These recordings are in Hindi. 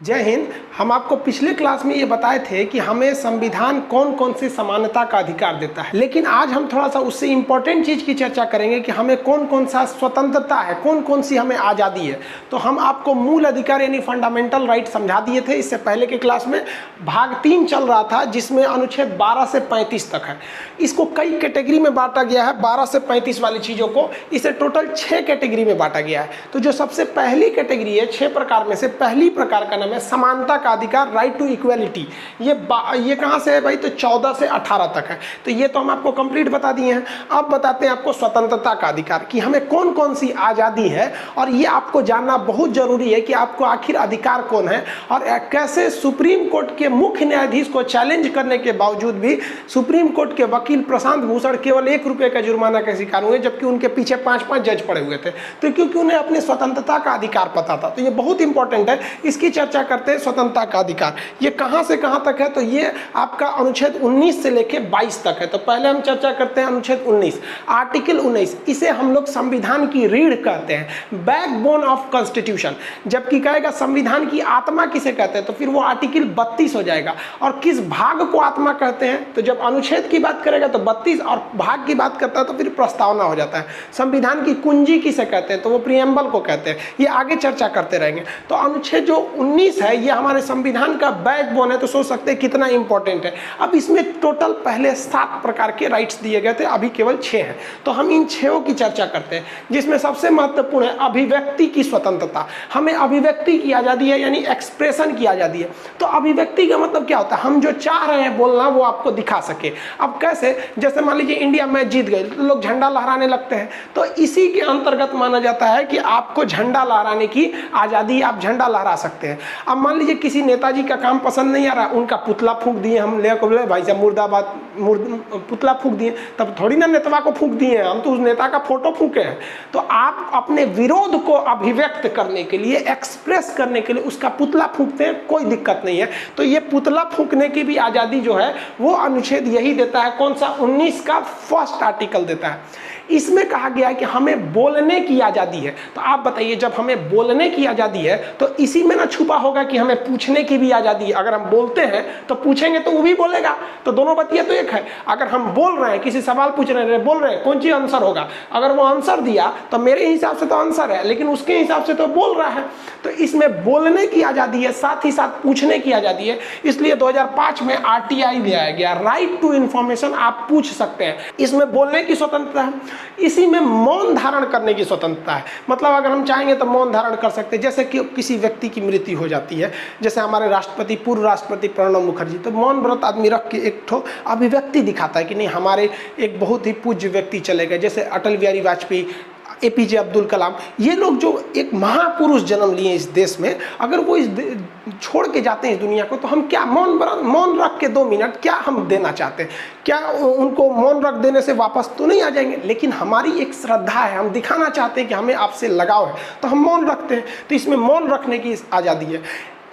जय हिंद। हम आपको पिछले क्लास में ये बताए थे कि हमें संविधान कौन कौन सी समानता का अधिकार देता है, लेकिन आज हम थोड़ा सा उससे इम्पोर्टेंट चीज़ की चर्चा करेंगे कि हमें कौन कौन सा स्वतंत्रता है, कौन कौन सी हमें आज़ादी है। तो हम आपको मूल अधिकार यानी फंडामेंटल राइट समझा दिए थे इससे पहले के क्लास में। भाग 3 चल रहा था जिसमें अनुच्छेद 12 से 35 तक है। इसको कई कैटेगरी में बांटा गया है, 12 से 35 वाली चीज़ों को इसे टोटल 6 कैटेगरी में बांटा गया है। तो जो सबसे पहली कैटेगरी है 6 प्रकार में से पहली प्रकार का नाम है समानता का अधिकार, राइट टू इक्वलिटी। ये कहाँ से है भाई? तो 14 से 18 तक है। तो ये तो हम आपको कंप्लीट बता दिए हैं। अब बताते हैं आपको स्वतंत्रता का अधिकार कि हमें कौन कौन सी आज़ादी है, और ये आपको जानना बहुत जरूरी है कि आपको आखिर अधिकार कौन है और कैसे सुप्रीम कोर्ट के मुख्य न्यायाधीश को चैलेंज करने के बावजूद भी सुप्रीम कोर्ट के वकील प्रशांत भूषण केवल 1 रुपये का जुर्माना का शिकार हुए, जबकि उनके पीछे 5-5 जज पड़े हुए थे। तो क्योंकि उन्हें अपनी स्वतंत्रता का अधिकार पता था। तो ये बहुत इंपॉर्टेंट है, इसकी चर्चा करते हैं। स्वतंत्रता का अधिकार ये कहां से कहां तक है? तो ये आपका अनुच्छेद 19 से लेके 22 तक है। तो पहले हम चर्चा करते हैं अनुच्छेद 19, आर्टिकल 19। इसे हम लोग संविधान की रीढ़ कहते हैं, बैकबोन ऑफ कॉन्स्टिट्यूशन। जबकि कहेगा संविधान की आत्मा किसे कहते हैं, तो फिर वो आर्टिकल 32 हो जाएगा। और किस भाग को आत्मा कहते हैं? तो जब अनुच्छेद की बात करेगा तो 32, और भाग की बात करता है तो फिर प्रस्तावना हो जाता है। संविधान की कुंजी किसे कहते हैं? तो वो प्रियम्बल को कहते हैं। ये आगे चर्चा करते रहेंगे। तो अनुच्छेद जो 19 है ये हमारे संविधान का बैकबोन है। तो सोच सकते हैं कितना इंपॉर्टेंट है। अब इसमें टोटल पहले 7 प्रकार के राइट्स दिए गए थे, अभी केवल 6 हैं। तो हम इन 6 की चर्चा करते हैं, जिसमें सबसे महत्वपूर्ण है अभिव्यक्ति की स्वतंत्रता। हमें अभिव्यक्ति की आज़ादी है, यानी एक्सप्रेशन की आज़ादी है। तो अभिव्यक्ति का मतलब क्या होता है? हम जो चाह रहे हैं बोलना वो आपको दिखा सके। अब कैसे? जैसे मान लीजिए इंडिया मैच जीत गए तो लोग झंडा लहराने लगते हैं। तो इसी के अंतर्गत माना जाता है कि आपको झंडा लहराने की आज़ादी, आप झंडा लहरा सकते हैं। अब मान लीजिए किसी नेताजी का काम पसंद नहीं आ रहा, उनका पुतला फूंक दिए, हम ले बोले भाई साहब मुर्दाबाद, पुतला फूंक दिए, तब थोड़ी ना नेता को फूंक दिए, हम तो उस नेता का फोटो फूंके हैं। तो आप अपने विरोध को अभिव्यक्त करने के लिए, एक्सप्रेस करने के लिए उसका पुतला फूंकते हैं, कोई दिक्कत नहीं है। तो ये पुतला फूंकने की भी आज़ादी जो है वो अनुच्छेद यही देता है। कौन सा? 19 का फर्स्ट आर्टिकल देता है। इसमें कहा गया है कि हमें बोलने की आज़ादी है। तो आप बताइए, जब हमें बोलने की आज़ादी है तो इसी में ना छुपा होगा कि हमें पूछने की भी आज़ादी है। अगर हम बोलते हैं तो पूछेंगे तो वो भी बोलेगा, तो दोनों बतिया तो एक है। अगर हम बोल रहे हैं, किसी सवाल पूछ रहे हैं, बोल रहे हैं, कौन सी आंसर होगा? अगर वो आंसर दिया तो मेरे हिसाब से तो आंसर है, लेकिन उसके हिसाब से तो बोल रहा है। तो इसमें बोलने की आज़ादी है, साथ ही साथ पूछने की आज़ादी है। इसलिए 2005 में RTI लाया गया, राइट टू इंफॉर्मेशन। आप पूछ सकते हैं। इसमें बोलने की स्वतंत्रता है। इसी में मौन धारण करने की स्वतंत्रता है। मतलब अगर हम चाहेंगे तो मौन धारण कर सकते हैं। जैसे कि किसी व्यक्ति की मृत्यु हो जाती है, जैसे हमारे राष्ट्रपति, पूर्व राष्ट्रपति प्रणब मुखर्जी, तो मौन व्रत आदमी रख के एक ठो अभिव्यक्ति दिखाता है कि नहीं, हमारे एक बहुत ही पूज्य व्यक्ति चले गए। जैसे अटल बिहारी वाजपेयी, APJ अब्दुल कलाम, ये लोग जो एक महापुरुष जन्म लिए इस देश में, अगर वो छोड़ के जाते हैं इस दुनिया को, तो हम क्या मौन रख के 2 मिनट क्या हम देना चाहते हैं? क्या उनको मौन रख देने से वापस तो नहीं आ जाएंगे, लेकिन हमारी एक श्रद्धा है, हम दिखाना चाहते हैं कि हमें आपसे लगाव है, तो हम मौन रखते हैं। तो इसमें मौन रखने की आज़ादी है।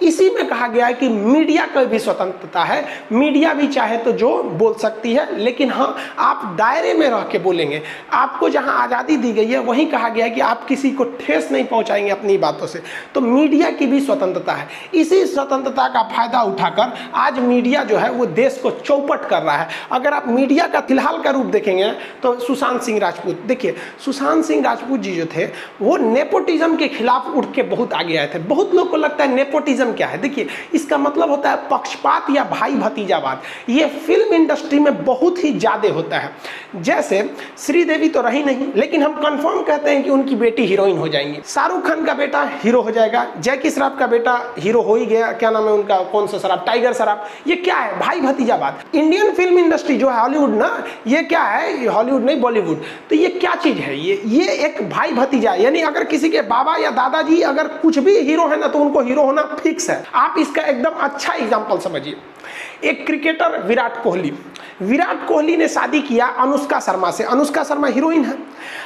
इसी में कहा गया है कि मीडिया की भी स्वतंत्रता है। मीडिया भी चाहे तो जो बोल सकती है, लेकिन हाँ, आप दायरे में रह के बोलेंगे। आपको जहां आज़ादी दी गई है वहीं कहा गया है कि आप किसी को ठेस नहीं पहुंचाएंगे अपनी बातों से। तो मीडिया की भी स्वतंत्रता है। इसी स्वतंत्रता का फायदा उठाकर आज मीडिया जो है वो देश को चौपट कर रहा है। अगर आप मीडिया का फिलहाल का रूप देखेंगे तो सुशांत सिंह राजपूत, देखिए सुशांत सिंह राजपूत जी जो थे वो नेपोटिज्म के खिलाफ उठ के बहुत आगे आए थे। बहुत लोग को लगता है नेपोटिज्म क्या है? देखिए, इसका मतलब होता है पक्षपात या भाई भतीजावाद। ये फिल्म इंडस्ट्री में बहुत ही ज्यादा होता है। जैसे श्रीदेवी तो रही नहीं, लेकिन हम कंफर्म कहते हैं कि उनकी बेटी हीरोइन हो जाएंगी। शाहरुख खान का बेटा हीरो हो जाएगा। जैकी श्रॉफ का बेटा हीरो हो ही गया। क्या नाम है उनका? कौन सा श्रॉफ? टाइगर श्रॉफ। ये क्या है? भाई भतीजावाद। इंडियन फिल्म इंडस्ट्री जो है हॉलीवुड ना, ये क्या है? हॉलीवुड नहीं, बॉलीवुड। तो ये क्या चीज है? ये एक भाई भतीजा, यानी अगर किसी के बाबा या दादाजी अगर कुछ भी हीरो है ना, तो उनको हीरो होना फिक्स है। आप इसका एकदम अच्छा एग्जांपल समझिए। एक क्रिकेटर विराट कोहली ने शादी किया अनुष्का शर्मा से। अनुष्का शर्मा हीरोइन है,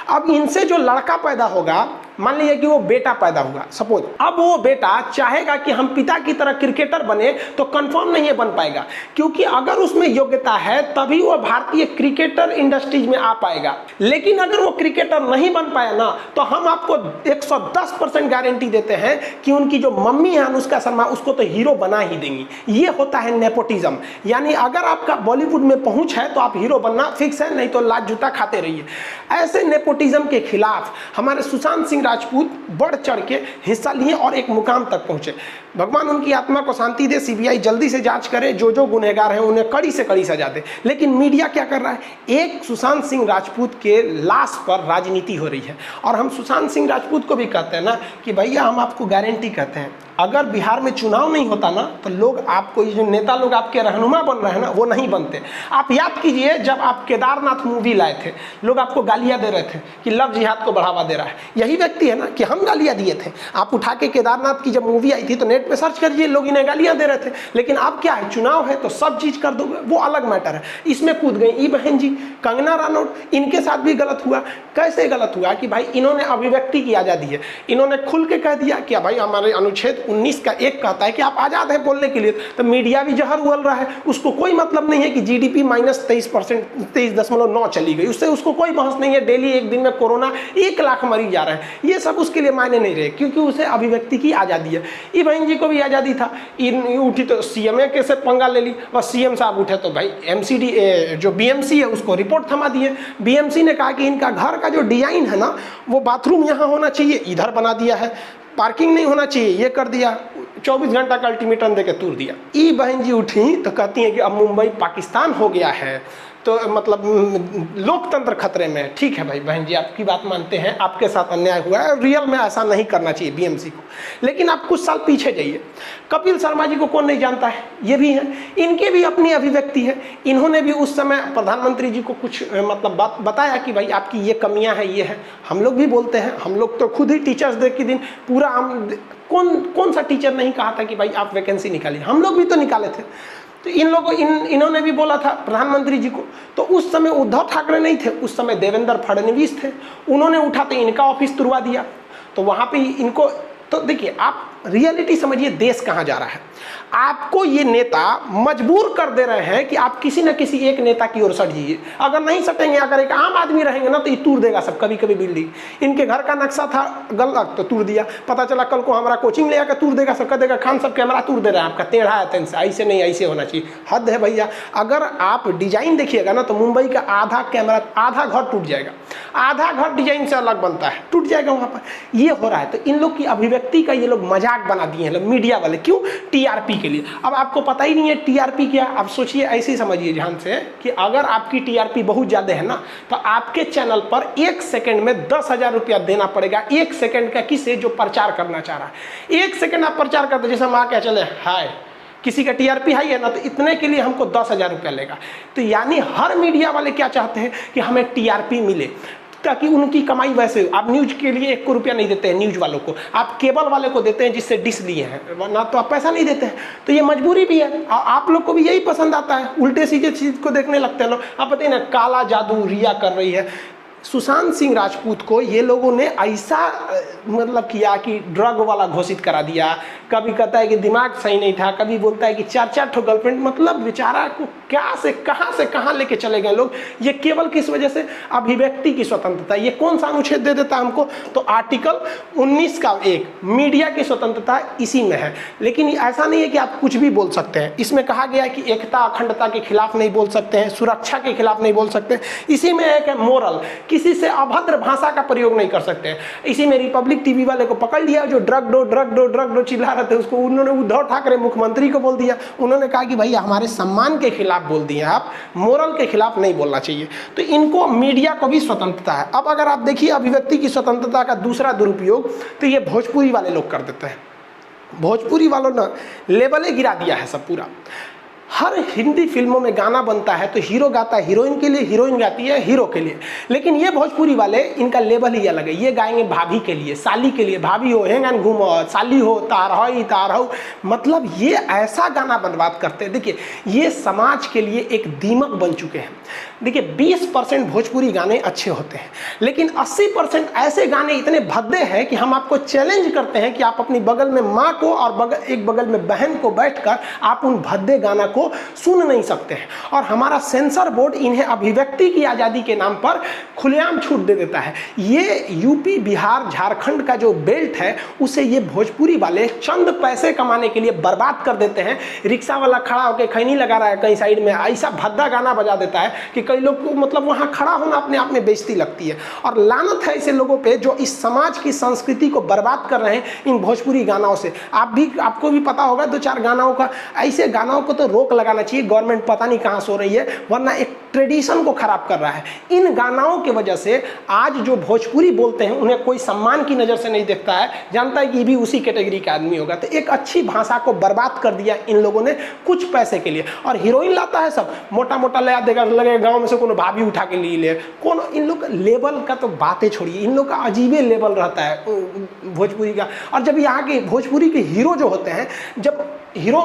अब इनसे जो लड़का पैदा होगा, मान लीजिए कि वो बेटा पैदा हुआ सपोज, अब वो बेटा चाहेगा कि हम पिता की तरह क्रिकेटर बने, तो कंफर्म नहीं है बन पाएगा, क्योंकि अगर उसमें योग्यता है तभी वो भारतीय क्रिकेटर इंडस्ट्रीज में आ पाएगा। लेकिन अगर वो क्रिकेटर नहीं बन पाया ना, तो हम आपको 110% गारंटी देते हैं कि उनकी जो मम्मी है अनुष्का शर्मा, उसको तो हीरो बना ही देंगी। ये होता है नेपोटिज्म, यानी अगर आपका बॉलीवुड में पहुंच है तो आप हीरो बनना फिक्स है, नहीं तो लात जूता खाते रहिए। ऐसे नेपोटिज्म के खिलाफ हमारे सुशांत सिंह राजपूत बढ़ चढ़ के हिस्सा लिए और एक मुकाम तक पहुंचे। भगवान उनकी आत्मा को शांति दे, सीबीआई जल्दी से जांच करे, जो जो गुनहगार हैं उन्हें कड़ी से कड़ी सजा दे। लेकिन मीडिया क्या कर रहा है, एक सुशांत सिंह राजपूत के लाश पर राजनीति हो रही है। और हम सुशांत सिंह राजपूत को भी कहते हैं ना कि भैया हम आपको गारंटी कहते हैं, अगर बिहार में चुनाव नहीं होता ना, तो लोग आपको, ये जो नेता लोग आपके रहनुमा बन रहे हैं ना, वो नहीं बनते। आप याद कीजिए, जब आप केदारनाथ मूवी लाए थे, लोग आपको गालियां दे रहे थे कि लव जिहाद को बढ़ावा दे रहा है। यही व्यक्ति है ना कि हम गालियां दिए थे। आप उठा के केदारनाथ की जब मूवी आई थी तो नेट पे सर्च करिए, लोग इन्हें गालियां दे रहे थे। लेकिन अब क्या है, चुनाव है तो सब चीज कर दोगे, वो अलग मैटर है। इसमें कूद गई ई बहन जी, कंगना रनौत, इनके साथ भी गलत हुआ। कैसे गलत हुआ कि भाई इन्होंने अभिव्यक्ति की आजादी है, इन्होंने खुल के कह दिया कि भाई हमारे अनुच्छेद 19 का 1 कहता है कि आप आजाद हैं बोलने के लिए। तो मीडिया भी जहर उगल रहा है, उसको कोई मतलब नहीं है कि जीडीपी -23%, 23.9 चली गई, उससे उसको कोई बहस नहीं है। डेली एक दिन में कोरोना 1 लाख मरीज जा रहे हैं, ये सब उसके लिए मायने नहीं रहे, क्योंकि उसे अभिव्यक्ति की आजादी है। ई बहन जी को भी आजादी था, उठी तो सीएमए के से पंगा ले ली, बस सीएम साहब उठे तो भाई एमसीडी जो बीएमसी है उसको रिपोर्ट थमा दिए। बीएमसी ने कहा कि इनका घर का जो डिजाइन है ना, वो बाथरूम यहाँ होना चाहिए, इधर बना दिया है, पार्किंग नहीं होना चाहिए, ये कर दिया, 24 घंटा का अल्टीमेटम देके तूर दिया। ई बहन जी उठी तो कहती हैं कि अब मुंबई पाकिस्तान हो गया है, तो मतलब लोकतंत्र खतरे में है। ठीक है भाई बहन जी, आपकी बात मानते हैं, आपके साथ अन्याय हुआ है, रियल में ऐसा नहीं करना चाहिए बीएमसी को। लेकिन आप कुछ साल पीछे जाइए, कपिल शर्मा जी को कौन नहीं जानता है, ये भी हैं, इनके भी अपनी अभिव्यक्ति है। इन्होंने भी उस समय प्रधानमंत्री जी को कुछ मतलब बात बताया कि भाई आपकी ये कमियां हैं, ये है। हम लोग भी बोलते हैं, हम लोग तो खुद ही टीचर्स डे के दिन पूरा कौन सा टीचर नहीं कहा था कि भाई आप वैकेंसी निकालिए, हम लोग भी तो निकाले थे। तो इन्होंने भी बोला था प्रधानमंत्री जी को। तो उस समय उद्धव ठाकरे नहीं थे, उस समय देवेंद्र फडणवीस थे, उन्होंने उठा तो इनका ऑफिस तुड़वा दिया। तो वहाँ पे इनको, तो देखिए आप रियलिटी समझिए, देश कहाँ जा रहा है। आपको ये नेता मजबूर कर दे रहे हैं कि आप किसी न किसी एक नेता की ओर सट जाइए। अगर नहीं सटेंगे, अगर एक आम आदमी रहेंगे ना, तो ये तूड़ देगा सब। कभी कभी बिल्डिंग, इनके घर का नक्शा था गलत तो तूड़ दिया, पता चला कल को हमारा कोचिंग ले आकर तूड़ देगा, सब कह देगा खान सब कैमरा तूड़ दे रहा है आपका, टेढ़ा है तेन से, ऐसे नहीं, ऐसे होना चाहिए। हद है भैया। अगर आप डिजाइन देखिएगा ना, तो मुंबई का आधा कैमरा, आधा घर टूट जाएगा, आधा घर डिजाइन से अलग बनता है, टूट जाएगा वहां पर। ये हो रहा है। तो इन लोग की अभिव्यक्ति का ये लोग मजाक बना दिए हैं मीडिया वाले। क्यों? टीआरपी के लिए। अब आपको पता ही नहीं है टीआरपी क्या। आप सोचिए, ऐसे ही समझिए ध्यान से कि अगर आपकी टीआरपी बहुत ज्यादा है ना, तो आपके चैनल पर 1 सेकंड में 10,000 रुपया देना पड़ेगा। 1 सेकंड का किसे, जो प्रचार करना चाह रहा है। 1 सेकंड आप प्रचार करते, जैसे हम क्या चले हाय, किसी का टीआरपी हाई है ना, तो इतने के लिए हमको 10,000 रुपया लेगा। तो यानी हर मीडिया वाले क्या चाहते हैं कि हमें टीआरपी मिले, ताकि उनकी कमाई वैसे हो। आप न्यूज के लिए 1 रुपया नहीं देते हैं न्यूज वालों को, आप केबल वाले को देते हैं जिससे डिश लिए हैं, ना तो आप पैसा नहीं देते हैं। तो ये मजबूरी भी है। आप लोग को भी यही पसंद आता है, उल्टे सीधे चीज को देखने लगते हैं लोग। आप बताइए ना, काला जादू रिया कर रही है। सुशांत सिंह राजपूत को ये लोगों ने ऐसा मतलब किया कि ड्रग वाला घोषित करा दिया। कभी कहता है कि दिमाग सही नहीं था, कभी बोलता है कि 4-4 ठो गर्लफ्रेंड। मतलब बेचारा को क्या से कहाँ लेके चले गए लोग। ये केवल किस वजह से? अभिव्यक्ति की स्वतंत्रता। ये कौन सा अनुच्छेद दे देता हमको? तो आर्टिकल 19 का 1, मीडिया की स्वतंत्रता इसी में है। लेकिन ऐसा नहीं है कि आप कुछ भी बोल सकते हैं। इसमें कहा गया है कि एकता अखंडता के खिलाफ नहीं बोल सकते हैं, सुरक्षा के खिलाफ नहीं बोल सकते। इसी में एक मोरल, किसी से अभद्र भाषा का प्रयोग नहीं कर सकते हैं। इसी में रिपब्लिक टीवी वाले को पकड़ लिया, जो ड्रग दो चिल्ला रहे थे, उसको उन्होंने उद्धव ठाकरे मुख्यमंत्री को बोल दिया। उन्होंने कहा कि भाई हमारे सम्मान के खिलाफ बोल दिए आप, मोरल के खिलाफ नहीं बोलना चाहिए। तो इनको, मीडिया को भी स्वतंत्रता है। अब अगर आप देखिए अभिव्यक्ति की स्वतंत्रता का दूसरा दुरुपयोग तो ये भोजपुरी वाले लोग कर देते हैं। भोजपुरी वालों ने लेबले गिरा दिया है सब पूरा। हर हिंदी फिल्मों में गाना बनता है तो हीरो गाता है हीरोइन के लिए, हीरोइन गाती है हीरो के लिए। लेकिन ये भोजपुरी वाले, इनका लेवल ही अलग है। ये गाएंगे भाभी के लिए, साली के लिए, भाभी हो हेंगन घूमो, साली हो तार हो, मतलब ये ऐसा गाना बर्बाद करते हैं। देखिए ये समाज के लिए एक दीमक बन चुके हैं। देखिए 20% भोजपुरी गाने अच्छे होते हैं, लेकिन 80% ऐसे गाने इतने भद्दे हैं कि हम आपको चैलेंज करते हैं कि आप अपनी बगल में माँ को और एक बगल में बहन को बैठकर आप उन भद्दे गाना को सुन नहीं सकते हैं। और हमारा सेंसर बोर्ड इन्हें अभिव्यक्ति की आज़ादी के नाम पर खुलेआम छूट दे देता है। ये यूपी, बिहार, झारखंड का जो बेल्ट है उसे ये भोजपुरी वाले चंद पैसे कमाने के लिए बर्बाद कर देते हैं। रिक्शा वाला खड़ा होकर खैनी लगा रहा है कहीं साइड में, ऐसा भद्दा गाना बजा देता है कि कई लोग को मतलब वहाँ खड़ा होना अपने आप में बेइज्जती लगती है। और लानत है ऐसे लोगों पे जो इस समाज की संस्कृति को बर्बाद कर रहे हैं इन भोजपुरी गानों से। आपको भी पता होगा 2-4 गानों का, ऐसे गानों को तो रोक लगाना चाहिए। गवर्नमेंट पता नहीं कहाँ सो रही है, वरना एक ट्रेडिशन को खराब कर रहा है। इन गानों की वजह से आज जो भोजपुरी बोलते हैं उन्हें कोई सम्मान की नज़र से नहीं देखता है, जानता है कि ये भी उसी कैटेगरी का आदमी होगा। तो एक अच्छी भाषा को बर्बाद कर दिया इन लोगों ने कुछ पैसे के लिए। और हीरोइन लाता है सब मोटा मोटा लगा देगा, लगे गाँव में से कोनो भाभी उठा के ले कौन। इन लोग लेवल का तो बातें छोड़िए, इन लोग का अजीबे लेवल रहता है भोजपुरी का। और जब यहाँ के भोजपुरी के हीरो जो होते हैं, जब हीरो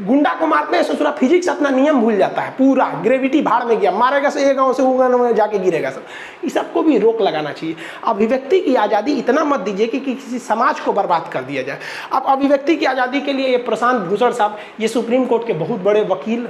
गुंडा को मारते हैं ससुरा फिजिक्स अपना नियम भूल जाता है, पूरा ग्रेविटी भाड़ में गया, मारेगा से एक गाँव से वो गाँव में जाके गिरेगा सब। इस सबको भी रोक लगाना चाहिए। अभिव्यक्ति की आज़ादी इतना मत दीजिए कि किसी समाज को बर्बाद कर दिया जाए। अब अभिव्यक्ति की आज़ादी के लिए ये प्रशांत भूषण साहब, ये सुप्रीम कोर्ट के बहुत बड़े वकील,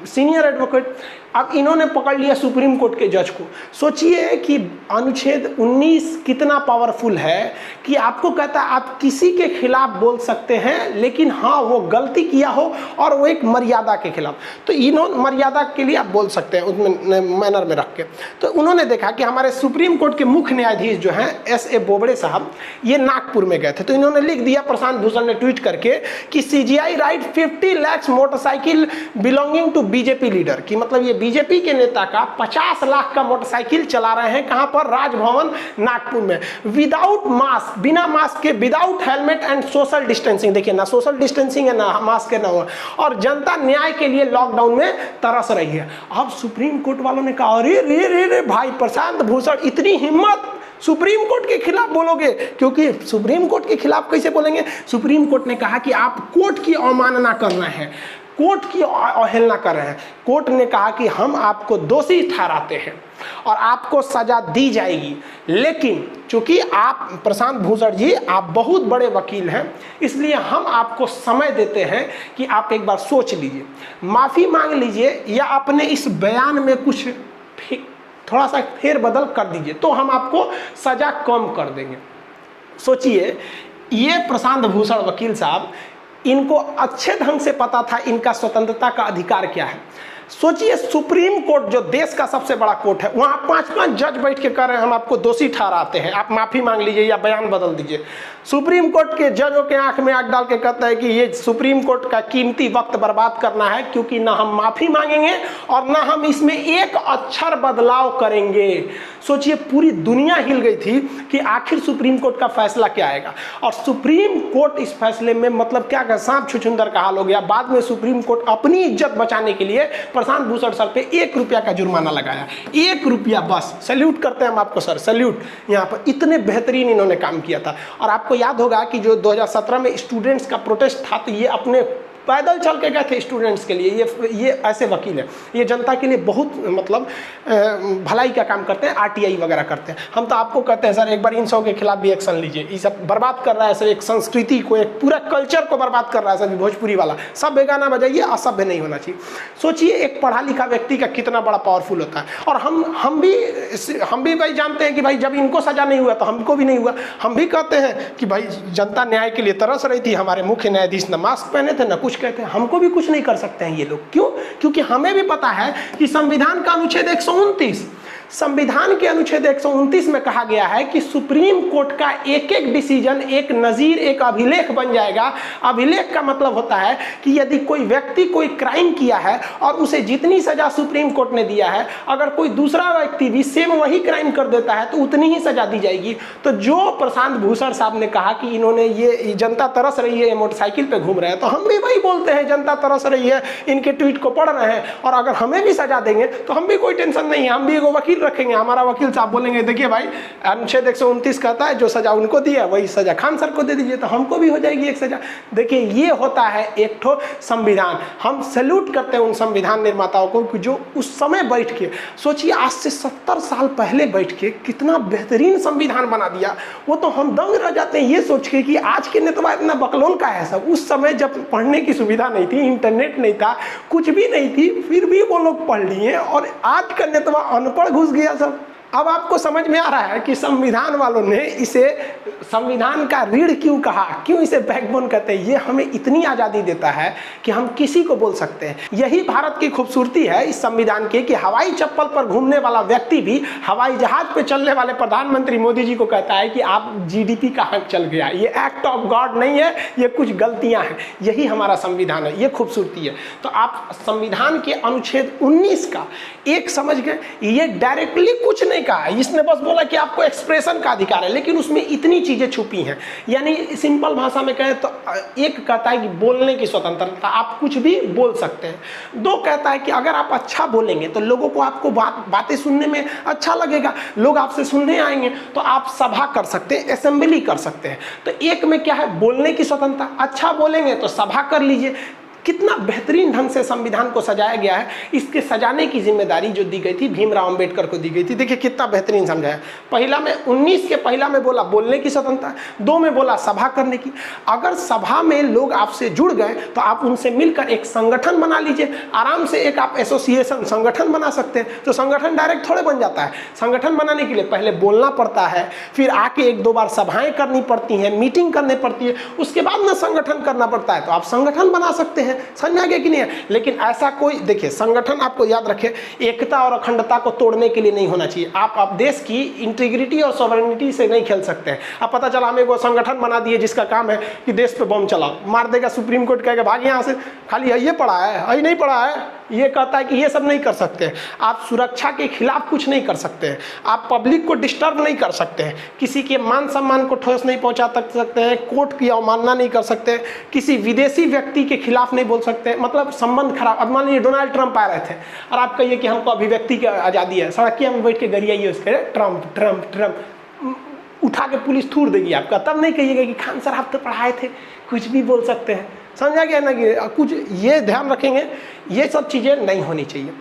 सीनियर एडवोकेट, अब इन्होंने पकड़ लिया सुप्रीम कोर्ट के जज को। सोचिए कि अनुच्छेद 19 कितना पावरफुल है कि आपको कहता है आप किसी के खिलाफ बोल सकते हैं, लेकिन हाँ वो गलती किया हो और वो एक मर्यादा के खिलाफ, तो इन्होंने मर्यादा के लिए आप बोल सकते हैं उसमें मैनर में रख के। तो उन्होंने देखा कि हमारे सुप्रीम कोर्ट के मुख्य न्यायाधीश जो हैं S.A. बोबड़े साहब, ये नागपुर में गए थे। तो इन्होंने लिख दिया, प्रशांत भूषण ने ट्वीट करके, कि CGI right 50 lakh motorcycle belonging to BJP leader, कि मतलब ये बीजेपी के नेता का 50 लाख का मोटरसाइकिल चला रहे हैं। कहां पर? राजभवन नागपुर में, विदाउट मास्क, बिना मास्क के, without helmet and social distancing. देखिए ना सोशल डिस्टेंसिंग है ना मास्क है ना हुआ, और जनता न्याय के लिए लॉकडाउन में तरस रही है। अब सुप्रीम कोर्ट वालों ने कहा अरे रे रे रे भाई प्रशांत भूषण, इतनी हिम्मत, सुप्रीम कोर्ट के खिलाफ बोलोगे? क्योंकि सुप्रीम कोर्ट के खिलाफ कैसे बोलेंगे? सुप्रीम कोर्ट ने कहा कि आप कोर्ट की अवमानना कर रहे हैं, कोर्ट की अवहेलना कर रहे हैं। कोर्ट ने कहा कि हम आपको दोषी ठहराते हैं और आपको सजा दी जाएगी, लेकिन चूंकि आप प्रशांत भूषण जी आप बहुत बड़े वकील हैं, इसलिए हम आपको समय देते हैं कि आप एक बार सोच लीजिए, माफ़ी मांग लीजिए, या अपने इस बयान में कुछ थोड़ा सा फेरबदल कर दीजिए, तो हम आपको सजा कम कर देंगे। सोचिए, ये प्रशांत भूषण वकील साहब, इनको अच्छे ढंग से पता था इनका स्वतंत्रता का अधिकार क्या है। सोचिए, सुप्रीम कोर्ट जो देश का सबसे बड़ा कोर्ट है, वहाँ 5-5 जज बैठ के कह रहे हैं हम आपको दोषी ठहराते हैं, आप माफ़ी मांग लीजिए या बयान बदल दीजिए। सुप्रीम कोर्ट के जजों के आंख में आंख डाल के कहता है कि ये सुप्रीम कोर्ट का कीमती वक्त बर्बाद करना है, क्योंकि ना हम माफ़ी मांगेंगे और ना हम इसमें एक अक्षर बदलाव करेंगे। सोचिए, पूरी दुनिया हिल गई थी कि आखिर सुप्रीम कोर्ट का फैसला क्या आएगा, और सुप्रीम कोर्ट इस फैसले में मतलब क्या कहा, सांप छुछुंदर का हाल हो गया। बाद में सुप्रीम कोर्ट अपनी इज्जत बचाने के लिए प्रशांत भूषण सर पे 1 रुपया का जुर्माना लगाया, 1 रुपया बस। सैल्यूट करते हैं हम आपको सर, सैल्यूट। यहाँ पर इतने बेहतरीन इन्होंने काम किया था। और आपको याद होगा कि जो 2017 में स्टूडेंट्स का प्रोटेस्ट था, तो ये अपने पैदल चल के गए थे स्टूडेंट्स के लिए। ये ऐसे वकील हैं, ये जनता के लिए बहुत मतलब भलाई का काम करते हैं, RTI वगैरह करते हैं। हम तो आपको कहते हैं सर एक बार इन सब के खिलाफ भी एक्शन लीजिए, ये सब बर्बाद कर रहा है सर, एक संस्कृति को, एक पूरा कल्चर को बर्बाद कर रहा है सर भोजपुरी वाला। सब गाना बजाइए, असभ्य नहीं होना चाहिए। सोचिए, एक पढ़ा लिखा व्यक्ति का कितना बड़ा पावरफुल होता है। और हम भी भाई जानते हैं कि भाई जब इनको सजा नहीं हुआ तो हमको भी नहीं हुआ। हम भी कहते हैं कि भाई जनता न्याय के लिए तरस रही थी, हमारे मुख्य न्यायाधीश न मास्क पहने थे न कुछ कहते हैं, हमको भी कुछ नहीं कर सकते हैं ये लोग। क्यों? क्योंकि हमें भी पता है कि संविधान का अनुच्छेद 129 संविधान के अनुच्छेद 129 में कहा गया है कि सुप्रीम कोर्ट का एक एक डिसीजन एक नजीर, एक अभिलेख बन जाएगा। अभिलेख का मतलब होता है कि यदि कोई व्यक्ति कोई क्राइम किया है और उसे जितनी सजा सुप्रीम कोर्ट ने दिया है, अगर कोई दूसरा व्यक्ति भी सेम वही क्राइम कर देता है तो उतनी ही सजा दी जाएगी। तो जो प्रशांत भूषण साहब ने कहा कि इन्होंने ये जनता तरस रही है, मोटरसाइकिल पे घूम रहे हैं, तो हम भी वही बोलते हैं, जनता तरस रही है, इनके ट्वीट को पढ़ रहे हैं, और अगर हमें भी सजा देंगे तो हम भी कोई टेंशन नहीं है, हम भी एगो वकील रखेंगे। हमारा वकील साहब बोलेंगे देखिए भाई अनुच्छेद 129 कहता है जो सजा उनको दी है वही सजा खान सर को दे दीजिए, तो हमको भी हो जाएगी एक सजा। देखिए ये होता है एक ठो संविधान। हम सैल्यूट करते हैं उन संविधान निर्माताओं को जो उस समय बैठ के, सोचिए आज से 70 साल पहले बैठ के कितना बेहतरीन संविधान बना दिया। वो तो हम दंग रह जाते हैं ये सोच के कि आज के नेता इतना बकलोल का है सब। उस समय जब पढ़ने की सुविधा नहीं थी, इंटरनेट नहीं था, कुछ भी नहीं थी, फिर भी वो लोग पढ़ लिए, और आज का नेता अनपढ़ घुस गया सब। अब आपको समझ में आ रहा है कि संविधान वालों ने इसे संविधान का रीढ़ क्यों कहा, क्यों इसे बैकबोन कहते हैं। ये हमें इतनी आज़ादी देता है कि हम किसी को बोल सकते हैं। यही भारत की खूबसूरती है इस संविधान की कि हवाई चप्पल पर घूमने वाला व्यक्ति भी हवाई जहाज पे चलने वाले प्रधानमंत्री मोदी जी को कहता है कि आप जीडीपी का हक चल गया। ये एक्ट ऑफ गॉड नहीं है, ये कुछ गलतियां हैं। यही हमारा संविधान है, ये खूबसूरती है। तो आप संविधान के अनुच्छेद 19 का एक समझ गए, ये डायरेक्टली कुछ नहीं कहा, इसने बस बोला कि आपको एक्सप्रेशन का अधिकार है, लेकिन उसमें इतनी चीजें छुपी हैं। यानी सिंपल भाषा में कहें तो एक कहता है कि बोलने की स्वतंत्रता, आप कुछ भी बोल सकते हैं। दो कहता है कि अगर आप अच्छा बोलेंगे तो लोगों को आपको बातें सुनने में अच्छा लगेगा, लोग आपसे सुनने आएंगे, तो आप सभा कर सकते हैं, असेंबली कर सकते हैं। तो एक में क्या है, बोलने की स्वतंत्रता, अच्छा बोलेंगे तो सभा कर लीजिए। कितना बेहतरीन ढंग से संविधान को सजाया गया है। इसके सजाने की जिम्मेदारी जो दी गई थी भीमराव अंबेडकर को दी गई थी। देखिए कितना बेहतरीन समझाया। पहला में 19 के पहला में बोला बोलने की स्वतंत्रता, 2 में बोला सभा करने की। अगर सभा में लोग आपसे जुड़ गए तो आप उनसे मिलकर एक संगठन बना लीजिए, आराम से एक आप एसोसिएशन संगठन बना सकते हैं। तो संगठन डायरेक्ट थोड़े बन जाता है, संगठन बनाने के लिए पहले बोलना पड़ता है, फिर आके 1-2 बार सभाएं करनी पड़ती हैं, मीटिंग करनी पड़ती है, उसके बाद में संगठन करना पड़ता है। तो आप संगठन बना सकते हैं, समझ गया कि नहीं है। लेकिन ऐसा कोई, देखिए संगठन आपको याद रखे एकता और अखंडता को तोड़ने के लिए नहीं होना चाहिए। आप देश की इंटीग्रिटी और सॉवरेनिटी से नहीं खेल सकते हैं। अब पता चला हमें वो संगठन बना दिए जिसका काम है कि देश पे बम चलाओ, मार देगा, सुप्रीम कोर्ट कहेगा भाग यहाँ से, खाली ये पढ़ा है, नहीं पढ़ा है, ये कहता है कि ये सब नहीं कर सकते। आप सुरक्षा के खिलाफ कुछ नहीं कर सकते हैं, आप पब्लिक को डिस्टर्ब नहीं कर सकते हैं, किसी के मान सम्मान को ठोस नहीं पहुंचा सकते हैं, कोर्ट की अवमानना नहीं कर सकते, किसी विदेशी व्यक्ति के खिलाफ नहीं बोल सकते, मतलब संबंध खराब। अब मान लीजिए डोनाल्ड ट्रंप आ रहे थे और आप कहिए कि हमको अभिव्यक्ति की आज़ादी है, सड़किया में बैठ के गरियाइए उसके ट्रंप ट्रंप ट्रंप, उठा के पुलिस थूर देगी आपका। तब नहीं कहिएगा कि खान सर आप तो पढ़ाए थे, कुछ भी बोल सकते हैं। समझा गया ना कि कुछ ये ध्यान रखेंगे, ये सब चीज़ें नहीं होनी चाहिए।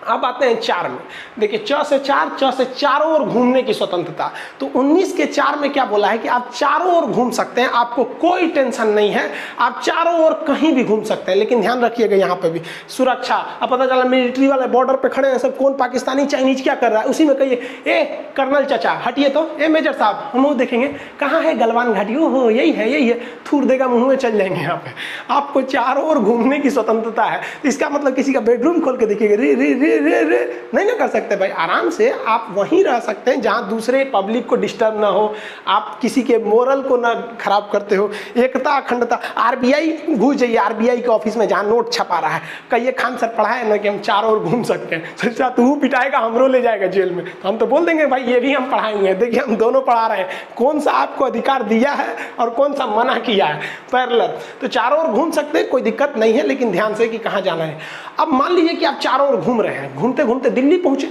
अब आते हैं 4 में। देखिए च से चारों ओर घूमने की स्वतंत्रता। तो 19 के 4 में क्या बोला है कि आप चारों ओर घूम सकते हैं, आपको कोई टेंशन नहीं है, आप चारों ओर कहीं भी घूम सकते हैं। लेकिन ध्यान रखिएगा यहाँ पे भी सुरक्षा। अब पता चला मिलिट्री वाले बॉर्डर पे खड़े हैं सब, कौन पाकिस्तानी चाइनीज क्या कर रहा है, उसी में कहिए ए कर्नल चाचा हटिए, तो ए मेजर साहब हम वो देखेंगे कहाँ है गलवान घाटी, ओहो यही है, थूर देगा, मुँह में चल जाएंगे। यहाँ पे आपको चारों ओर घूमने की स्वतंत्रता है। इसका मतलब किसी का बेडरूम खोल के देखिएगा रे नहीं ना कर सकते भाई। आराम से आप वहीं रह सकते हैं जहां दूसरे पब्लिक को डिस्टर्ब ना हो, आप किसी के मोरल को ना खराब करते हो। एकता अखंडता। आरबीआई घुस जाइए, आरबीआई के ऑफिस में जहां नोट छपा रहा है, कहिए खान सर पढ़ा है ना कि हम चारों ओर घूम सकते हैं। सोचा तू पिटाएगा, हमरो ले जाएगा जेल में, तो हम तो बोल देंगे भाई ये भी हम पढ़ाए हुए हैं, देखिए हम दोनों पढ़ा रहे हैं, कौन सा आपको अधिकार दिया है और कौन सा मना किया है, पैरेलल। तो चारों ओर घूम सकते हैं, कोई दिक्कत नहीं है, लेकिन ध्यान से कि कहाँ जाना है। अब मान लीजिए कि आप चारों ओर घूम रहे हैं, घूमते घूमते दिल्ली पहुंचे,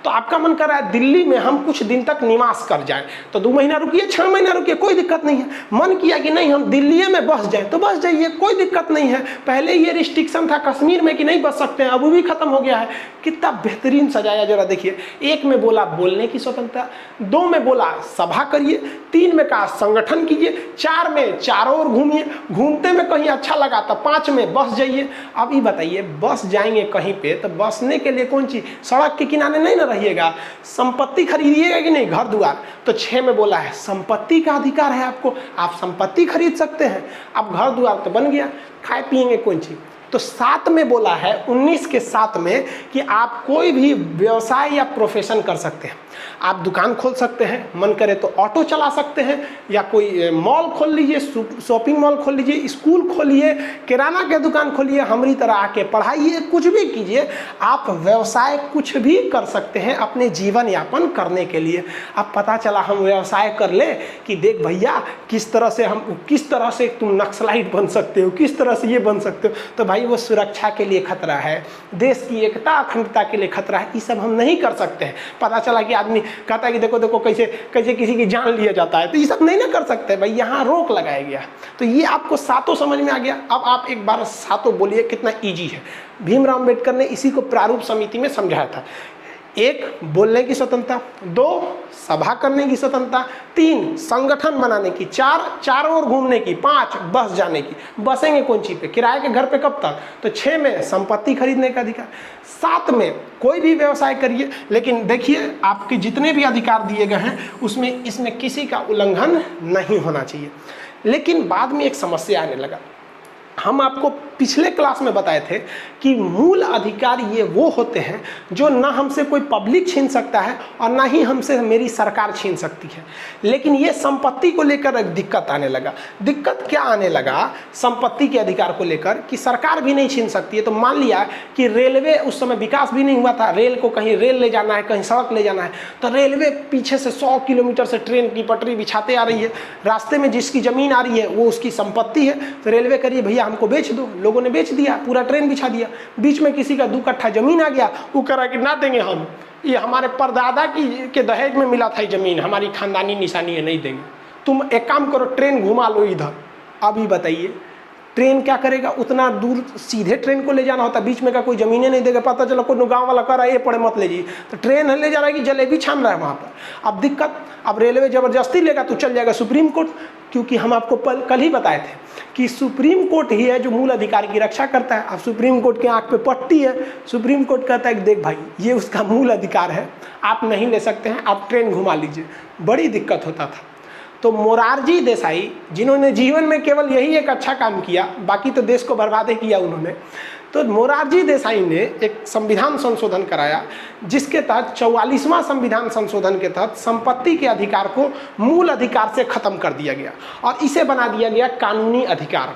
तो आपका मन कर रहा है दिल्ली में हम कुछ दिन तक निवास कर जाएं, तो 2 महीना रुकिए, 6 महीना रुकिए, कोई दिक्कत नहीं है। मन किया कि नहीं हम दिल्ली में बस जाएं, तो बस जाइए, कोई दिक्कत नहीं है। पहले ये रिस्ट्रिक्शन था कश्मीर में कि नहीं बस सकते हैं, अब वो भी खत्म हो गया है। कितना बेहतरीन सजाया, जरा देखिए। 1 में बोला बोलने की स्वतंत्रता, 2 में बोला सभा करिए, 3 में कहा संगठन कीजिए, 4 में चारों ओर घूमिए, घूमते में कहीं अच्छा लगा तो 5 में बस जाइए। अब ये बताइए बस जाएंगे कहीं पे तो बसने के लिए कौन चीज, सड़क के किनारे नहीं ना रहिएगा, संपत्ति खरीदिएगा कि नहीं, घर द्वार। तो 6 में बोला है संपत्ति का अधिकार है आपको, आप संपत्ति खरीद सकते हैं। अब घर द्वार तो बन गया, खाए पिएंगे कौन चीज, तो 7 में बोला है, 19 के 7 में, कि आप कोई भी व्यवसाय या प्रोफेशन कर सकते हैं। आप दुकान खोल सकते हैं, मन करे तो ऑटो चला सकते हैं, या कोई मॉल खोल लीजिए, शॉपिंग मॉल खोल लीजिए, स्कूल खोलिए, किराना के दुकान खोलिए, हमारी तरह आके पढ़ाइए, कुछ भी कीजिए। आप व्यवसाय कुछ भी कर सकते हैं अपने जीवन यापन करने के लिए। अब पता चला हम व्यवसाय कर ले कि देख भैया किस तरह से तुम नक्सलाइट बन सकते हो, किस तरह से ये बन सकते हो, तो भाई वो सुरक्षा के लिए खतरा है, देश की एकता अखंडता के लिए खतरा है, ये सब हम नहीं कर सकते हैं। पता चला कि आदमी कहता है कि देखो देखो कैसे कैसे किसी की जान लिया जाता है, तो ये सब नहीं ना कर सकते भाई, यहाँ रोक लगाया गया। तो ये आपको 7 समझ में आ गया। अब आप एक बार 7 बोलिए कितना ईजी है। भीमराव अम्बेडकर ने इसी को प्रारूप समिति में समझाया था। 1 बोलने की स्वतंत्रता, 2 सभा करने की स्वतंत्रता, 3 संगठन बनाने की, 4 चारों ओर घूमने की, 5 बस जाने की। बसेंगे कौन सी पे, किराए के घर पे कब तक, तो 6 में संपत्ति खरीदने का अधिकार, 7 में कोई भी व्यवसाय करिए। लेकिन देखिए आपके जितने भी अधिकार दिए गए हैं उसमें इसमें किसी का उल्लंघन नहीं होना चाहिए। लेकिन बाद में एक समस्या आने लगा। हम आपको पिछले क्लास में बताए थे कि मूल अधिकार ये वो होते हैं जो ना हमसे कोई पब्लिक छीन सकता है और ना ही हमसे मेरी सरकार छीन सकती है। लेकिन ये संपत्ति को लेकर एक दिक्कत आने लगा। दिक्कत क्या आने लगा संपत्ति के अधिकार को लेकर, कि सरकार भी नहीं छीन सकती है। तो मान लिया कि रेलवे उस समय विकास भी नहीं हुआ था, रेल को कहीं रेल ले जाना है, कहीं सड़क ले जाना है, तो रेलवे पीछे से 100 किलोमीटर से ट्रेन की पटरी बिछाते आ रही है, रास्ते में जिसकी ज़मीन आ रही है वो उसकी संपत्ति है। तो रेलवे करिए भैया हमको बेच दो, लोगों ने बेच दिया, पूरा ट्रेन बिछा दिया। बीच में किसी का 2 कट्ठा जमीन आ गया, वो कह रहा कि ना देंगे हम, ये हमारे परदादा के दहेज में मिला था जमीन, हमारी खानदानी निशानी है, नहीं देंगे। तुम एक काम करो, ट्रेन घुमा लो इधर। अभी बताइए ट्रेन क्या करेगा, उतना दूर सीधे ट्रेन को ले जाना होता, बीच में का कोई जमीनें नहीं देगा। पता चला कोई गांव वाला कह रहा है ये पड़े मत ले जाइए, तो ट्रेन ले जा रहा है कि जलेबी छान रहा है वहाँ पर। अब दिक्कत, अब रेलवे जबरदस्ती लेगा तो चल जाएगा सुप्रीम कोर्ट, क्योंकि हम आपको कल ही बताए थे कि सुप्रीम कोर्ट ही है जो मूल अधिकार की रक्षा करता है। अब सुप्रीम कोर्ट के आंख पे पट्टी है, सुप्रीम कोर्ट कहता है कि देख भाई ये उसका मूल अधिकार है, आप नहीं ले सकते हैं, आप ट्रेन घुमा लीजिए। बड़ी दिक्कत होता था। तो मोरारजी देसाई, जिन्होंने जीवन में केवल यही एक अच्छा काम किया, बाकी तो देश को बर्बाद किया उन्होंने, तो मोरारजी देसाई ने एक संविधान संशोधन कराया जिसके तहत 44वां संविधान संशोधन के तहत संपत्ति के अधिकार को मूल अधिकार से खत्म कर दिया गया और इसे बना दिया गया कानूनी अधिकार।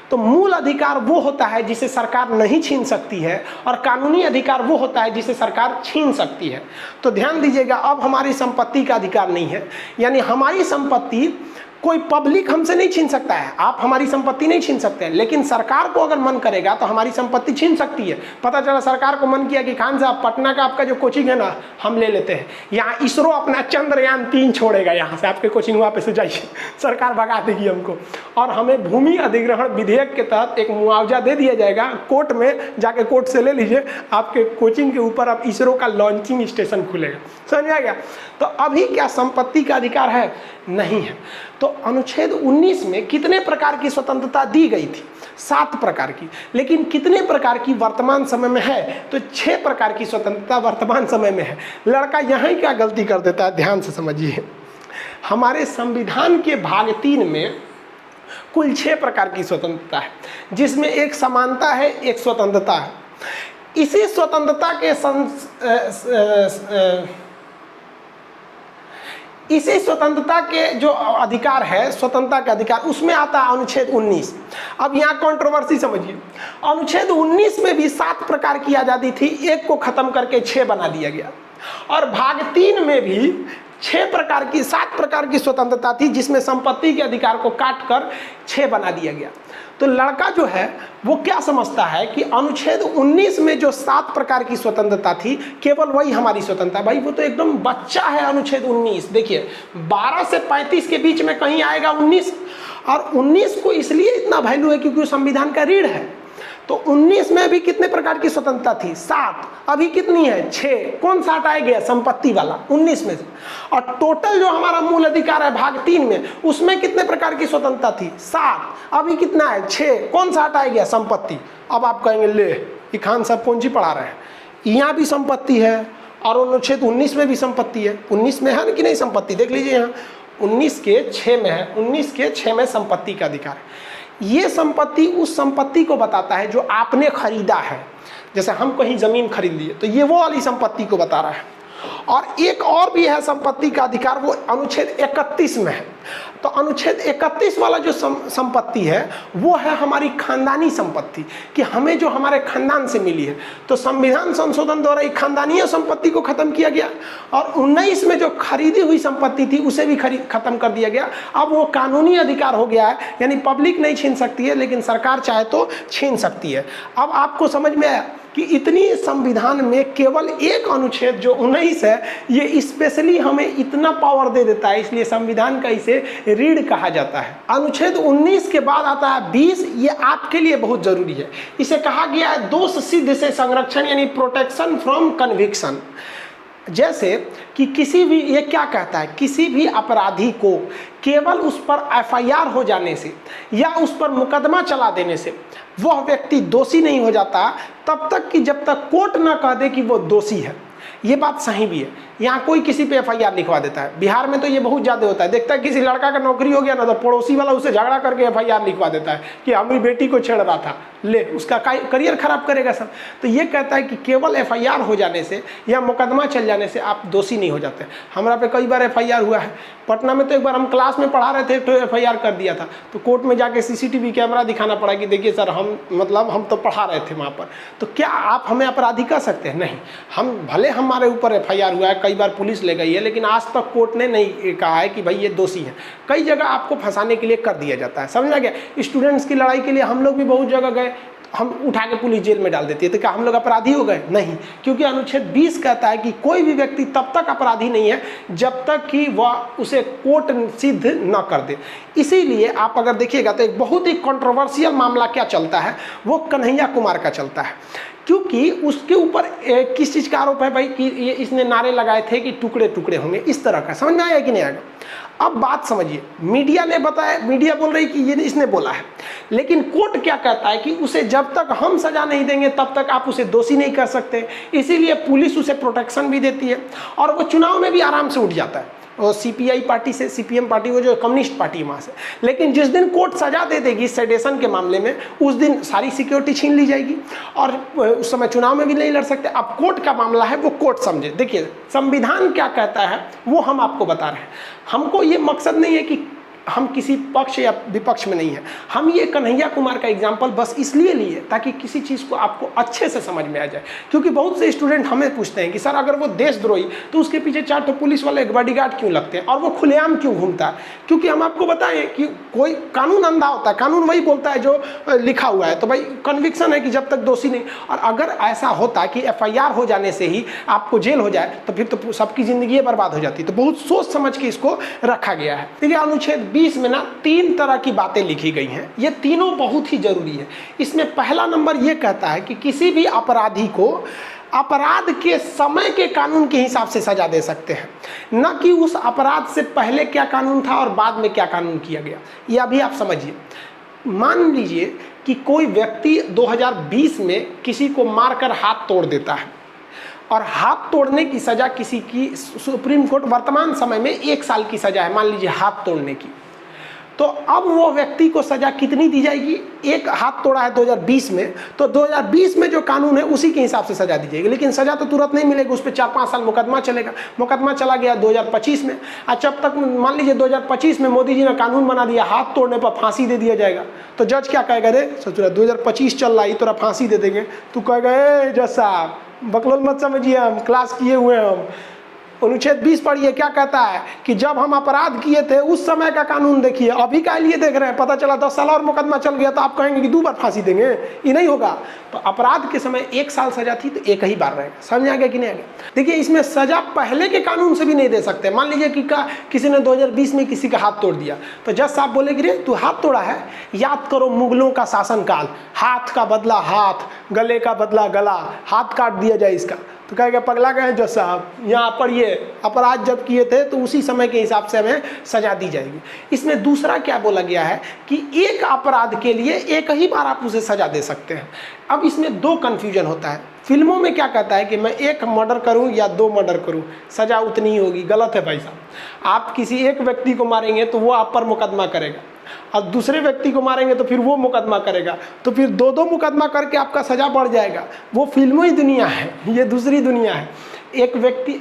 तो मूल अधिकार वो होता है जिसे सरकार नहीं छीन सकती है और कानूनी अधिकार वो होता है जिसे सरकार छीन सकती है। तो ध्यान दीजिएगा, अब हमारी संपत्ति का अधिकार नहीं है, यानी हमारी संपत्ति कोई पब्लिक हमसे नहीं छीन सकता है। आप हमारी संपत्ति नहीं छीन सकते हैं, लेकिन सरकार को अगर मन करेगा तो हमारी संपत्ति छीन सकती है। पता चला सरकार को मन किया कि खान साहब पटना का आपका जो कोचिंग है ना, हम ले लेते हैं, यहाँ इसरो अपना चंद्रयान 3 छोड़ेगा, यहाँ से आपके कोचिंग वहाँ पे से जाइए, सरकार भगा देगी हमको। और हमें भूमि अधिग्रहण विधेयक के तहत एक मुआवजा दे दिया जाएगा, कोर्ट में जाके कोर्ट से ले लीजिए, आपके कोचिंग के ऊपर अब इसरो का लॉन्चिंग स्टेशन खुलेगा। समझ में आ गया? तो अभी क्या संपत्ति का अधिकार है? नहीं है। तो अनुच्छेद 19 में कितने प्रकार की स्वतंत्रता दी गई थी? 7 प्रकार की। लेकिन कितने प्रकार की वर्तमान समय में है? तो 6 प्रकार की स्वतंत्रता वर्तमान समय में है। लड़का यहाँ क्या गलती कर देता है, ध्यान से समझिए। हमारे संविधान के भाग 3 में कुल 6 प्रकार की स्वतंत्रता है, जिसमें एक समानता है, एक स्वतंत्रता है। इसी स्वतंत्रता के इसी स्वतंत्रता के जो अधिकार है, स्वतंत्रता के अधिकार, उसमें आता है अनुच्छेद 19। अब यहाँ कंट्रोवर्सी समझिए, अनुच्छेद 19 में भी 7 प्रकार की आज़ादी थी, एक को खत्म करके 6 बना दिया गया। और भाग 3 में भी 7 प्रकार की स्वतंत्रता थी, जिसमें संपत्ति के अधिकार को काट कर 6 बना दिया गया। तो लड़का जो है वो क्या समझता है कि अनुच्छेद 19 में जो 7 प्रकार की स्वतंत्रता थी केवल वही हमारी स्वतंत्रता। भाई वो तो एकदम बच्चा है अनुच्छेद 19। देखिए 12 से 35 के बीच में कहीं आएगा 19, और 19 को इसलिए इतना वैल्यू है क्योंकि संविधान का रीढ़ है। तो 19 में भी कितने प्रकार की स्वतंत्रता थी? 7। अभी कितनी है? 6। कौन सा हटाया गया? संपत्ति वाला 19 में से। और टोटल जो हमारा मूल अधिकार है भाग 3 में, उसमें कितने प्रकार की स्वतंत्रता थी? 7। अभी कितना है? 6। कौन सा हटाया गया? संपत्ति। अब आप कहेंगे ले ये खान साहब कौन सी पढ़ा रहे हैं, यहाँ भी संपत्ति है और अनुच्छेद 19 में भी संपत्ति है। 19 में है ना कि नहीं संपत्ति? देख लीजिए यहाँ 19 के 6 में है, 19 के 6 में संपत्ति का अधिकार है। ये संपत्ति उस संपत्ति को बताता है जो आपने खरीदा है। जैसे हम कहीं जमीन खरीद लिए तो ये वो वाली संपत्ति को बता रहा है। और एक और भी है संपत्ति का अधिकार, वो अनुच्छेद 31 में है। तो अनुच्छेद 31 वाला जो संपत्ति है वो है हमारी खानदानी संपत्ति, कि हमें जो हमारे खानदान से मिली है। तो संविधान संशोधन द्वारा एक खानदानी संपत्ति को खत्म किया गया और 19 में जो खरीदी हुई संपत्ति थी उसे भी खत्म कर दिया गया। अब वो कानूनी अधिकार हो गया है, यानी पब्लिक नहीं छीन सकती है लेकिन सरकार चाहे तो छीन सकती है। अब आपको समझ में आया कि इतनी संविधान में केवल एक अनुच्छेद जो 19 है ये स्पेशली हमें इतना पावर दे देता है, इसलिए संविधान का इसे रीढ़ कहा जाता है। अनुच्छेद 19 के बाद आता है 20, ये आपके लिए बहुत जरूरी है। इसे कहा गया है दोष सिद्ध से संरक्षण, यानी प्रोटेक्शन फ्रॉम कन्विक्शन। जैसे कि किसी भी, ये क्या कहता है, किसी भी अपराधी को केवल उस पर एफआईआर हो जाने से या उस पर मुकदमा चला देने से वह व्यक्ति दोषी नहीं हो जाता तब तक कि जब तक कोर्ट ना कह दे कि वो दोषी है। ये बात सही भी है। यहाँ कोई किसी पे एफआईआर लिखवा देता है, बिहार में तो ये बहुत ज़्यादा होता है। देखता है किसी लड़का का नौकरी हो गया ना तो पड़ोसी वाला उसे झगड़ा करके एफआईआर लिखवा देता है कि हमारी बेटी को छेड़ रहा था, ले उसका करियर खराब करेगा सब। तो ये कहता है कि केवल एफआईआर हो जाने से या मुकदमा चल जाने से आप दोषी नहीं हो जाते। हमारा पे कई बार एफआईआर हुआ है। पटना में तो एक बार हम क्लास में पढ़ा रहे थे तो एफआईआर कर दिया था, तो कोर्ट में जाके सीसीटीवी कैमरा दिखाना पड़ा कि देखिए सर हम तो पढ़ा रहे थे वहाँ पर। तो क्या आप हमें अपराधी कह सकते हैं? नहीं। हम भले हमारे ऊपर एफआईआर हुआ है, कई बार पुलिस ले गई है, लेकिन आज तक कोर्ट ने नहीं कहा है कि भाई ये दोषी है। कई जगह आपको फंसाने के लिए कर दिया जाता है, समझ में आ गया। स्टूडेंट्स की लड़ाई के लिए हम लोग भी बहुत जगह गए, हम उठा के पुलिस जेल में डाल देती है। तो क्या हम लोग अपराधी हो गए? नहीं, क्योंकि अनुच्छेद 20 कहता है कि कोई भी व्यक्ति तब तक अपराधी नहीं है जब तक कि वह उसे कोर्ट सिद्ध न कर दे। इसीलिए आप अगर देखिएगा तो एक बहुत ही कंट्रोवर्शियल मामला क्या चलता है, वो कन्हैया कुमार का चलता है। क्योंकि उसके ऊपर किस चीज़ का आरोप है भाई कि ये इसने नारे लगाए थे कि टुकड़े टुकड़े होंगे, इस तरह का। समझ में आया कि नहीं आएगा? अब बात समझिए, मीडिया ने बताया, मीडिया बोल रही कि ये इसने बोला है, लेकिन कोर्ट क्या कहता है कि उसे जब तक हम सजा नहीं देंगे तब तक आप उसे दोषी नहीं कर सकते। इसीलिए पुलिस उसे प्रोटेक्शन भी देती है और वो चुनाव में भी आराम से उठ जाता है। और सीपीआई पार्टी से, सीपीएम पार्टी, वो जो कम्युनिस्ट पार्टी है वहाँ से। लेकिन जिस दिन कोर्ट सजा दे देगी सेडेशन के मामले में, उस दिन सारी सिक्योरिटी छीन ली जाएगी और उस समय चुनाव में भी नहीं लड़ सकते। अब कोर्ट का मामला है, वो कोर्ट समझे। देखिए संविधान क्या कहता है वो हम आपको बता रहे हैं। हमको ये मकसद नहीं है कि हम किसी पक्ष या विपक्ष में नहीं है। हम ये कन्हैया कुमार का एग्जाम्पल बस इसलिए लिए ताकि किसी चीज़ को आपको अच्छे से समझ में आ जाए। क्योंकि बहुत से स्टूडेंट हमें पूछते हैं कि सर अगर वो देशद्रोही तो उसके पीछे 4 तो पुलिस वाले बॉडीगार्ड क्यों लगते हैं और वो खुलेआम क्यों घूमता है? क्योंकि हम आपको बताएं कि कोई कानून अंधा होता है, कानून वही बोलता है जो लिखा हुआ है। तो भाई कन्विक्शन है कि जब तक दोषी नहीं। और अगर ऐसा होता कि एफआईआर हो जाने से ही आपको जेल हो जाए तो फिर तो सबकी ज़िंदगी बर्बाद हो जाती। तो बहुत सोच समझ के इसको रखा गया है। देखिए अनुच्छेद 20 में ना 3 तरह की बातें लिखी गई हैं। ये तीनों बहुत ही जरूरी है। इसमें पहला नंबर ये कहता है कि किसी भी अपराधी को अपराध के समय के कानून के हिसाब से सजा दे सकते हैं, न कि उस अपराध से पहले क्या कानून था और बाद में क्या कानून किया गया। ये अभी आप समझिए। मान लीजिए कि कोई व्यक्ति 2020 में किसी को मारकर हाथ तोड़ देता है और हाथ तोड़ने की सजा किसी की सुप्रीम कोर्ट वर्तमान समय में 1 साल की सजा है, मान लीजिए हाथ तोड़ने की। तो अब वो व्यक्ति को सजा कितनी दी जाएगी? एक हाथ तोड़ा है 2020 में, तो 2020 में जो कानून है उसी के हिसाब से सजा दी जाएगी। लेकिन सजा तो तुरंत नहीं मिलेगी, उस पर 4-5 साल मुकदमा चलेगा। मुकदमा चला गया 2025 में, अच्छा जब तक मान लीजिए 2025 में मोदी जी ने कानून बना दिया हाथ तोड़ने पर फांसी दे दिया जाएगा, तो जज क्या कहेगा? रे सोच 2025 चल रहा है, तोरा फांसी दे देंगे। तू कहेगा ए जज साहब बकलोल मत समझिए, हम क्लास किए हुए हैं। हम अनुच्छेद 20 पढ़िए, क्या कहता है कि जब हम अपराध किए थे उस समय का कानून देखिए, अभी का लिए देख रहे हैं। पता चला 10 साल और मुकदमा चल गया तो आप कहेंगे कि 2 बार फांसी देंगे, ये नहीं होगा। तो अपराध के समय 1 साल सजा थी तो 1 ही बार रहेगा। समझ आ गया कि नहीं आ गया? देखिए इसमें सजा पहले के कानून से भी नहीं दे सकते। मान लीजिए कि किसी ने 2020 में किसी का हाथ तोड़ दिया, तो जज साहब बोलेगी रे तू हाथ तोड़ा है, याद करो मुगलों का शासनकाल, हाथ का बदला हाथ, गले का बदला गला, हाथ काट दिया जाए इसका। तो कहेगा पगला गए जज साहब, यहाँ पर ये अपराध जब किए थे तो उसी समय के हिसाब से हमें सजा दी जाएगी। इसमें दूसरा क्या बोला गया है कि एक अपराध के लिए 1 ही बार आप उसे सजा दे सकते हैं। अब इसमें 2 कन्फ्यूजन होता है। फिल्मों में क्या कहता है कि मैं 1 मर्डर करूं या 2 मर्डर करूं, सजा उतनी ही होगी। गलत है भाई साहब। आप किसी एक व्यक्ति को मारेंगे तो वो आप पर मुकदमा करेगा, और दूसरे व्यक्ति को मारेंगे तो फिर वो मुकदमा करेगा, तो फिर दो दो मुकदमा करके आपका सजा बढ़ जाएगा। वो फिल्मों ही दुनिया है, ये दूसरी दुनिया है। एक व्यक्ति,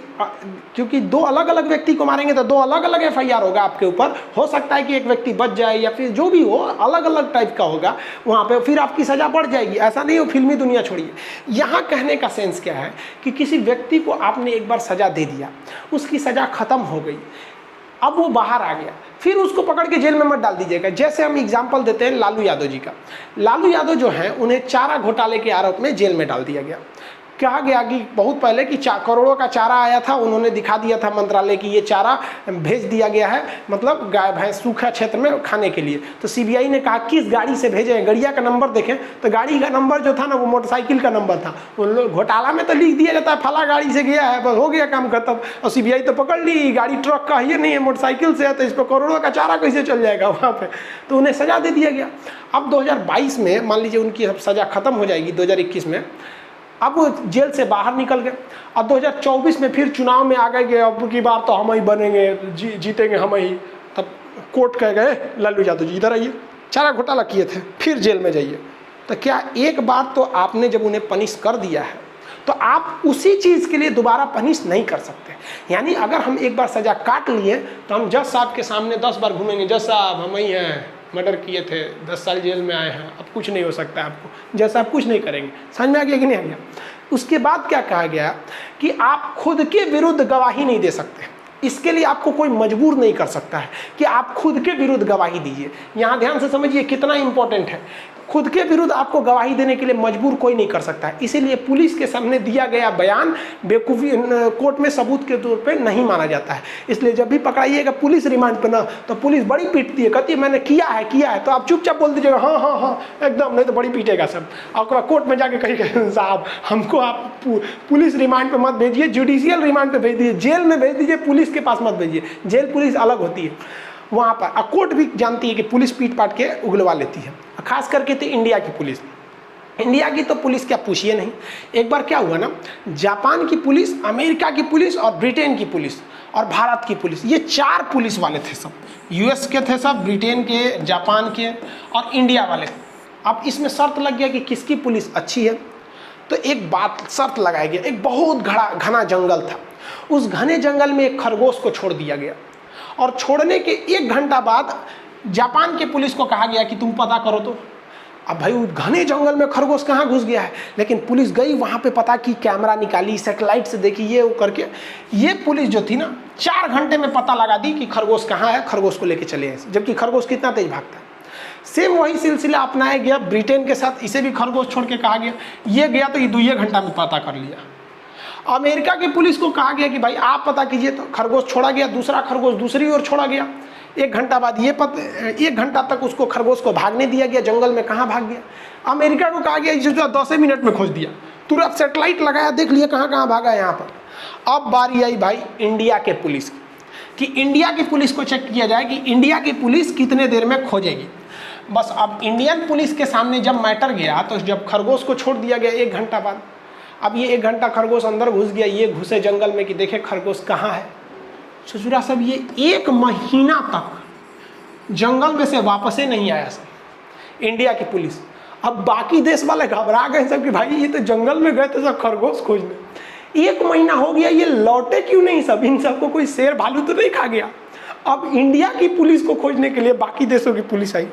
क्योंकि दो अलग अलग व्यक्ति को मारेंगे तो दो अलग अलग FIR होगा आपके ऊपर। हो सकता है कि एक व्यक्ति बच जाए या फिर जो भी हो, अलग अलग टाइप का होगा वहाँ पे, फिर आपकी सज़ा बढ़ जाएगी। ऐसा नहीं हो, फिल्मी दुनिया छोड़िए। यहाँ कहने का सेंस क्या है कि किसी व्यक्ति को आपने एक बार सज़ा दे दिया, उसकी सज़ा ख़त्म हो गई, अब वो बाहर आ गया, फिर उसको पकड़ के जेल में मत डाल दीजिएगा। जैसे हम एग्जाम्पल देते हैं लालू यादव जी का। लालू यादव जो हैं उन्हें चारा घोटाले के आरोप में जेल में डाल दिया गया। कहा गया कि बहुत पहले कि करोड़ों का चारा आया था, उन्होंने दिखा दिया था मंत्रालय कि ये चारा भेज दिया गया है, मतलब गाय भैंस सूखा क्षेत्र में खाने के लिए। तो CBI ने कहा किस गाड़ी से भेजे हैं, गाड़िया का नंबर देखें, तो गाड़ी का नंबर जो था ना वो मोटरसाइकिल का नंबर था। उन लोग घोटाला में तो लिख दिया जाता है फला गाड़ी से गया है, बस हो गया काम खत्म। और CBI तो पकड़ ली गाड़ी ट्रक का ये नहीं है, मोटरसाइकिल से है, तो इस पर करोड़ों का चारा कैसे चल जाएगा वहाँ पर। तो उन्हें सजा दे दिया गया। अब 2022 में मान लीजिए उनकी सज़ा खत्म हो जाएगी 2021 में, अब वो जेल से बाहर निकल गए। अब 2024 में फिर चुनाव में आ गए कि अब की बार तो हम ही बनेंगे, जीतेंगे हम ही। तब कोर्ट कह गए लालू यादव जी इधर आइए, चारा घोटाला किए थे, फिर जेल में जाइए। तो क्या एक बार तो आपने जब उन्हें पनिश कर दिया है तो आप उसी चीज़ के लिए दोबारा पनिश नहीं कर सकते। यानी अगर हम एक बार सज़ा काट लिए तो हम जज साहब के सामने 10 बार घूमेंगे, जज साहब हम ही हैं, मर्डर किए थे, 10 साल जेल में आए हैं, अब कुछ नहीं हो सकता है आपको, जैसा आप कुछ नहीं करेंगे। समझ में आ गया कि नहीं आ गया? उसके बाद क्या कहा गया कि आप खुद के विरुद्ध गवाही नहीं दे सकते। इसके लिए आपको कोई मजबूर नहीं कर सकता है कि आप खुद के विरुद्ध गवाही दीजिए। यहाँ ध्यान से समझिए कितना इंपॉर्टेंट है। खुद के विरुद्ध आपको गवाही देने के लिए मजबूर कोई नहीं कर सकता है। इसीलिए पुलिस के सामने दिया गया बयान बेवकूफ़ी कोर्ट में सबूत के तौर पे नहीं माना जाता है। इसलिए जब भी पकड़ाइएगा पुलिस रिमांड पे ना, तो पुलिस बड़ी पीटती है, कहती है मैंने किया है, तो आप चुपचाप बोल दीजिएगा हाँ हाँ हाँ एकदम, नहीं तो बड़ी पीटेगा सब। और कोर्ट में जाके कहिएगा साहब हमको आप पुलिस रिमांड पे मत भेजिए, जुडिशियल रिमांड पे भेज दीजिए, जेल में भेज दीजिए, पुलिस के पास मत भेजिए। जेल पुलिस अलग होती है वहाँ पर। कोर्ट भी जानती है कि पुलिस पीट पाट के उगलवा लेती है, खास करके तो इंडिया की पुलिस। इंडिया की तो पुलिस क्या पूछिए नहीं। एक बार क्या हुआ ना, जापान की पुलिस, अमेरिका की पुलिस और ब्रिटेन की पुलिस और भारत की पुलिस, ये 4 पुलिस वाले थे सब। US के थे सब, ब्रिटेन के, जापान के और इंडिया वाले। अब इसमें शर्त लग गया कि किसकी पुलिस अच्छी है। तो एक बात शर्त लगाया गया, एक बहुत घना जंगल था, उस घने जंगल में एक खरगोश को छोड़ दिया गया और छोड़ने के 1 घंटा बाद जापान के पुलिस को कहा गया कि तुम पता करो। तो अब भाई घने जंगल में खरगोश कहाँ घुस गया है, लेकिन पुलिस गई वहाँ पे, पता की, कैमरा निकाली, सैटेलाइट से देखी, ये वो करके ये पुलिस जो थी ना 4 घंटे में पता लगा दी कि खरगोश कहाँ है, खरगोश को लेके चले हैं। जबकि खरगोश कितना तेज भागता है। सेम वही सिलसिला अपनाया गया ब्रिटेन के साथ, इसे भी खरगोश छोड़ के कहा गया, ये गया तो ये 2 घंटा में पता कर लिया। अमेरिका की पुलिस को कहा गया कि भाई आप पता कीजिए, तो खरगोश छोड़ा गया, दूसरा खरगोश दूसरी ओर छोड़ा गया। 1 घंटा बाद 1 घंटा तक उसको खरगोश को भागने दिया गया, जंगल में कहाँ भाग गया। अमेरिका को कहा गया जो 10 मिनट में खोज दिया, तुरंत सैटेलाइट लगाया, देख लिया कहाँ कहाँ भागा यहाँ पर। अब बारी आई भाई इंडिया के पुलिस की, कि इंडिया की पुलिस को चेक किया जाए कि इंडिया की पुलिस कितने देर में खोजेगी। बस अब इंडियन पुलिस के सामने जब मैटर गया, तो जब खरगोश को छोड़ दिया गया 1 घंटा बाद, अब ये 1 घंटा खरगोश अंदर घुस गया, ये घुसे जंगल में कि देखे खरगोश कहाँ है। ससुरा सब ये 1 महीना तक जंगल में से वापस ही नहीं आया सब इंडिया की पुलिस। अब बाकी देश वाले घबरा गए सब कि भाई ये तो जंगल में गए थे सब खरगोश खोजने, 1 महीना हो गया, ये लौटे क्यों नहीं सब, इन सबको कोई शेर भालू तो नहीं खा गया। अब इंडिया की पुलिस को खोजने के लिए बाकी देशों की पुलिस आई,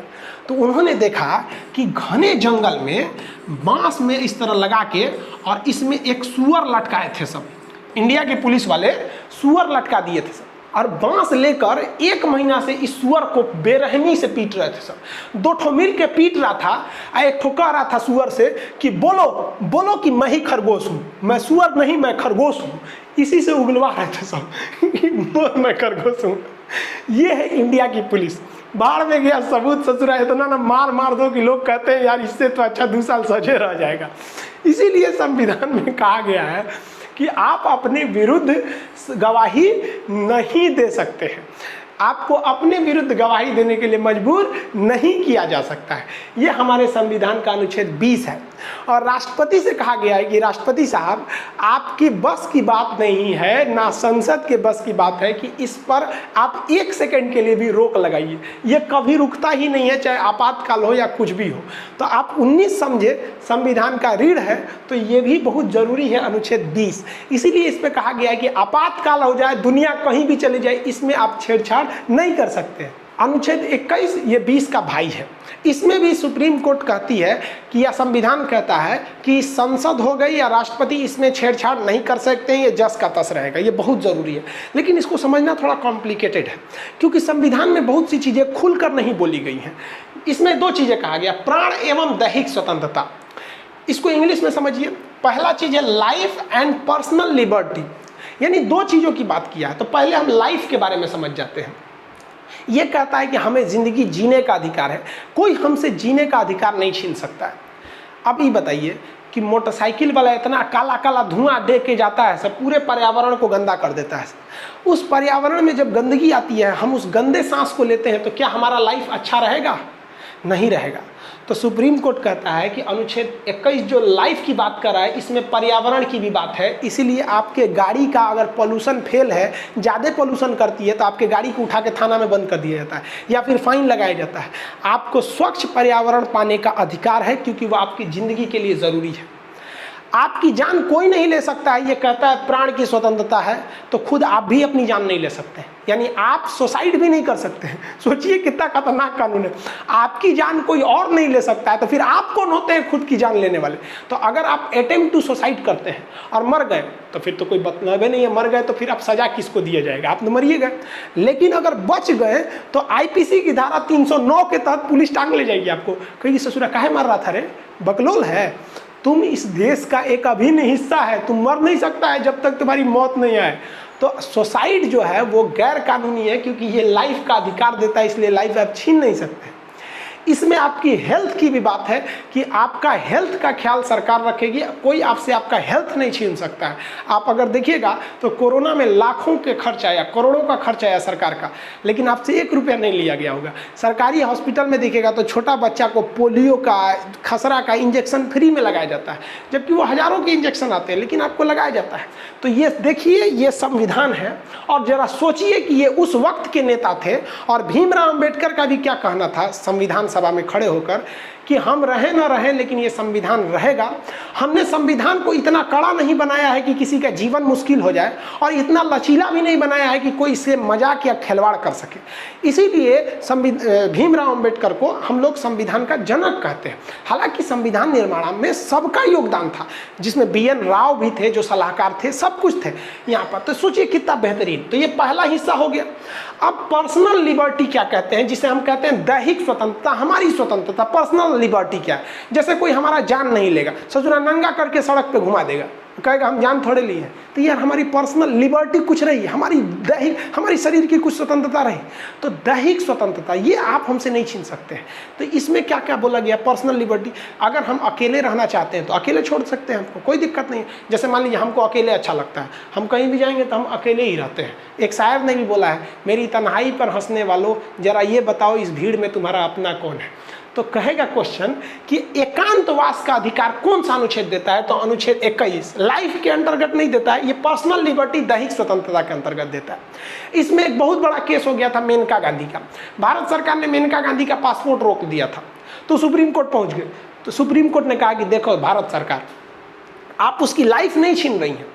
तो उन्होंने देखा कि घने जंगल में बांस में इस तरह लगा के और इसमें एक सुअर लटकाए थे सब। इंडिया के पुलिस वाले सुअर लटका दिए थे सब, और बांस लेकर 1 महीना से इस सुअर को बेरहमी से पीट रहे थे सब। 2 ठो मिल के पीट रहा था, और 1 ठो कह रहा था सुअर से कि बोलो बोलो कि मैं ही खरगोश हूँ, मैं सुअर नहीं मैं खरगोश हूँ। इसी से उगलवा रहे थे सब मैं खरगोश हूँ। ये है इंडिया की पुलिस। बाहर में गया सबूत ससुरा इतना ना मार दो कि लोग कहते हैं यार इससे तो अच्छा 2 साल सजे रह जाएगा। इसीलिए संविधान में कहा गया है कि आप अपने विरुद्ध गवाही नहीं दे सकते हैं। आपको अपने विरुद्ध गवाही देने के लिए मजबूर नहीं किया जा सकता है। ये हमारे संविधान का अनुच्छेद 20 है। और राष्ट्रपति से कहा गया है कि राष्ट्रपति साहब, आपकी बस की बात नहीं है, ना संसद के बस की बात है कि इस पर आप 1 सेकंड के लिए भी रोक लगाइए। ये कभी रुकता ही नहीं है, चाहे आपातकाल हो या कुछ भी हो। तो आप 19 समझे, संविधान का रीढ़ है, तो ये भी बहुत जरूरी है अनुच्छेद 20। इसीलिए इस पर कहा गया है कि आपातकाल हो जाए, दुनिया कहीं भी चली जाए, इसमें आप छेड़छाड़ नहीं कर सकते। अनुच्छेद 21 ये 20 का भाई है। इसमें भी सुप्रीम कोर्ट कहती है कि या संविधान कहता है कि संसद हो गई या राष्ट्रपति इसमें छेड़छाड़ नहीं कर सकते हैं, ये जस का तस रहेगा। ये बहुत ज़रूरी है, लेकिन इसको समझना थोड़ा कॉम्प्लिकेटेड है, क्योंकि संविधान में बहुत सी चीज़ें खुलकर नहीं बोली गई हैं। इसमें 2 चीज़ें कहा गया, प्राण एवं दैहिक स्वतंत्रता। इसको इंग्लिश में समझिए। पहला चीज़ है लाइफ एंड पर्सनल लिबर्टी, यानी 2 चीज़ों की बात किया है। तो पहले हम लाइफ के बारे में समझ जाते हैं। ये कहता है कि हमें ज़िंदगी जीने का अधिकार है, कोई हमसे जीने का अधिकार नहीं छीन सकता है। अब ये बताइए कि मोटरसाइकिल वाला इतना काला काला धुआं दे के जाता है, सब पूरे पर्यावरण को गंदा कर देता है। उस पर्यावरण में जब गंदगी आती है, हम उस गंदे सांस को लेते हैं, तो क्या हमारा लाइफ अच्छा रहेगा? नहीं रहेगा। तो सुप्रीम कोर्ट कहता है कि अनुच्छेद 21 जो लाइफ की बात कर रहा है, इसमें पर्यावरण की भी बात है। इसीलिए आपके गाड़ी का अगर पोल्यूशन फेल है, ज़्यादा पोल्यूशन करती है, तो आपके गाड़ी को उठा के थाना में बंद कर दिया जाता है या फिर फाइन लगाया जाता है। आपको स्वच्छ पर्यावरण पाने का अधिकार है, क्योंकि वो आपकी ज़िंदगी के लिए ज़रूरी है। आपकी जान कोई नहीं ले सकता है, ये कहता है प्राण की स्वतंत्रता है, तो खुद आप भी अपनी जान नहीं ले सकते, यानी आप सुसाइड भी नहीं कर सकते हैं। सोचिए कितना खतरनाक कानून है। आपकी जान कोई और नहीं ले सकता है, तो फिर आप कौन होते हैं खुद की जान लेने वाले? तो अगर आप अटेम्प्ट टू सुसाइड करते हैं और मर गए, तो फिर तो कोई मतलब नहीं है। मर गए तो फिर आप सजा किसको दिया जाएगा? आप तो मरिए गए। लेकिन अगर बच गए तो आईपीसी की धारा 309 के तहत पुलिस टांग ले जाएगी आपको, कहेगी ससुरा काहे मर रहा था रे, बकलोल है, तुम इस देश का एक अभिन्न हिस्सा है, तुम मर नहीं सकता है जब तक तुम्हारी मौत नहीं आए। तो सुसाइड जो है वो गैर कानूनी है, क्योंकि ये लाइफ का अधिकार देता है, इसलिए लाइफ आप छीन नहीं सकते। इसमें आपकी हेल्थ की भी बात है कि आपका हेल्थ का ख्याल सरकार रखेगी, कोई आपसे आपका हेल्थ नहीं छीन सकता है। आप अगर देखिएगा तो कोरोना में लाखों के खर्च आया, करोड़ों का खर्च आया सरकार का, लेकिन आपसे 1 रुपया नहीं लिया गया होगा। सरकारी हॉस्पिटल में देखिएगा तो छोटा बच्चा को पोलियो का, खसरा का इंजेक्शन फ्री में लगाया जाता है, जबकि वो हज़ारों के इंजेक्शन आते हैं, लेकिन आपको लगाया जाता है। तो ये देखिए, ये संविधान है। और जरा सोचिए कि ये उस वक्त के नेता थे, और भीमराव अम्बेडकर का भी क्या कहना था संविधान सभा में खड़े होकर कि हम रहे ना रहे, लेकिन ये संविधान रहेगा। हमने संविधान को इतना कड़ा नहीं बनाया है कि किसी का जीवन मुश्किल हो जाए, और इतना लचीला भी नहीं बनाया है कि कोई इससे मजाक या खिलवाड़ कर सके। इसीलिए भीमराव अम्बेडकर को हम लोग संविधान का जनक कहते हैं। हालांकि संविधान निर्माण में सबका योगदान था, जिसमें BN राव भी थे जो सलाहकार थे, सब कुछ थे यहाँ पर। तो सोचिए कितना बेहतरीन। तो ये पहला हिस्सा हो गया। अब पर्सनल लिबर्टी क्या कहते हैं, जिसे हम कहते हैं दैहिक स्वतंत्रता, हमारी स्वतंत्रता। पर्सनल लिबर्टी क्या है? जैसे कोई हमारा जान नहीं लेगा, ससुरा नंगा करके सड़क पे घुमा देगा, कहेगा हम जान थोड़े लिए हैं, तो यार हमारी पर्सनल लिबर्टी कुछ रही, हमारी दैहिक, हमारी शरीर की कुछ स्वतंत्रता रही। तो दैहिक स्वतंत्रता ये आप हमसे नहीं छीन सकते हैं। तो इसमें क्या क्या बोला गया? पर्सनल लिबर्टी, अगर हम अकेले रहना चाहते हैं तो अकेले छोड़ सकते हैं, हमको कोई दिक्कत नहीं है। जैसे मान लीजिए हमको अकेले अच्छा लगता है, हम कहीं भी जाएंगे तो हम अकेले ही रहते हैं। एक शायर ने भी बोला है, मेरी तन्हाई पर हंसने वालों जरा ये बताओ इस भीड़ में तुम्हारा अपना कौन है। तो कहेगा क्वेश्चन कि एकांतवास का अधिकार कौन सा अनुच्छेद देता है? तो अनुच्छेद 21 लाइफ के अंतर्गत नहीं देता है, ये पर्सनल लिबर्टी दैहिक स्वतंत्रता के अंतर्गत देता है। इसमें एक बहुत बड़ा केस हो गया था मेनका गांधी का। भारत सरकार ने मेनका गांधी का पासपोर्ट रोक दिया था, तो सुप्रीम कोर्ट पहुंच गए। तो सुप्रीम कोर्ट ने कहा कि देखो भारत सरकार, आप उसकी लाइफ नहीं छीन रही हैं,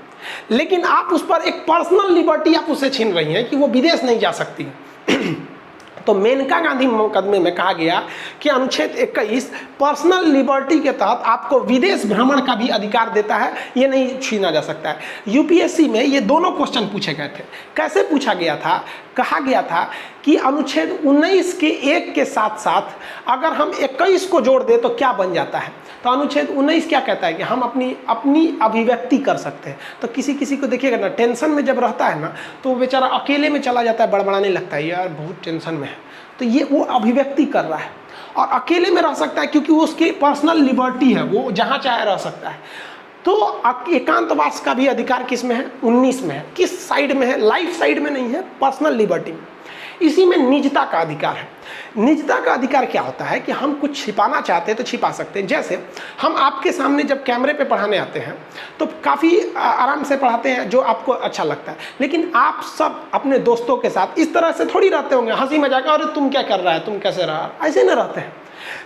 लेकिन आप उस पर एक पर्सनल लिबर्टी आप उसे छीन रही हैं कि वो विदेश नहीं जा सकती। तो मेनका गांधी मुकदमे में कहा गया कि अनुच्छेद 21 पर्सनल लिबर्टी के तहत आपको विदेश भ्रमण का भी अधिकार देता है, ये नहीं छीना जा सकता है। यूपीएससी में ये दोनों क्वेश्चन पूछे गए थे। कैसे पूछा गया था? कहा गया था कि अनुच्छेद 19 के 1 के साथ साथ अगर हम 21 को जोड़ दें तो क्या बन जाता है? तो अनुच्छेद 19 क्या कहता है कि हम अपनी अभिव्यक्ति कर सकते हैं। तो किसी को देखिएगा ना, टेंशन में जब रहता है ना, तो वो बेचारा अकेले में चला जाता है, बड़बड़ाने लगता है, यार बहुत टेंशन में है। तो ये वो अभिव्यक्ति कर रहा है, और अकेले में रह सकता है क्योंकि वो उसकी पर्सनल लिबर्टी है, वो जहाँ चाहे रह सकता है। तो एकांतवास का भी अधिकार किस में है? 19 में है। किस साइड में है? लाइफ साइड में नहीं है, पर्सनल लिबर्टी में। इसी में निजता का अधिकार है। निजता का अधिकार क्या होता है कि हम कुछ छिपाना चाहते हैं तो छिपा सकते हैं। जैसे हम आपके सामने जब कैमरे पे पढ़ाने आते हैं तो काफ़ी आराम से पढ़ाते हैं जो आपको अच्छा लगता है, लेकिन आप सब अपने दोस्तों के साथ इस तरह से थोड़ी रहते होंगे, हंसी मजाक, अरे तुम क्या कर रहा है, तुम कैसे रहा, ऐसे नहीं रहते हैं।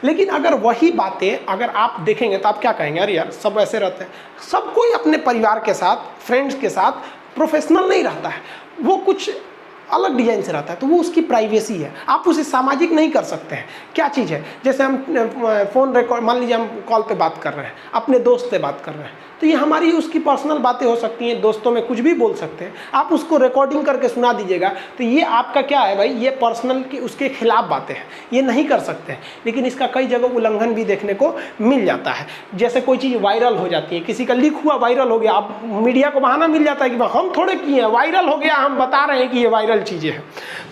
लेकिन अगर वही बातें अगर आप देखेंगे तो आप क्या कहेंगे, अरे यार सब ऐसे रहते हैं। सब कोई अपने परिवार के साथ, फ्रेंड्स के साथ प्रोफेशनल नहीं रहता है, वो कुछ अलग डिजाइन से रहता है, तो वो उसकी प्राइवेसी है, आप उसे सामाजिक नहीं कर सकते हैं। क्या चीज़ है, जैसे हम फ़ोन रिकॉर्ड, मान लीजिए हम कॉल पे बात कर रहे हैं, अपने दोस्त से बात कर रहे हैं, तो ये हमारी उसकी पर्सनल बातें हो सकती हैं, दोस्तों में कुछ भी बोल सकते हैं, आप उसको रिकॉर्डिंग करके सुना दीजिएगा, तो ये आपका क्या है भाई, ये पर्सनल की उसके खिलाफ बातें हैं, ये नहीं कर सकते हैं। लेकिन इसका कई जगह उल्लंघन भी देखने को मिल जाता है। जैसे कोई चीज़ वायरल हो जाती है, किसी का लीक हुआ वायरल हो गया, अब मीडिया को बहाना मिल जाता है कि हम थोड़े किए हैं, वायरल हो गया, हम बता रहे हैं कि ये वायरल चीज़ें हैं।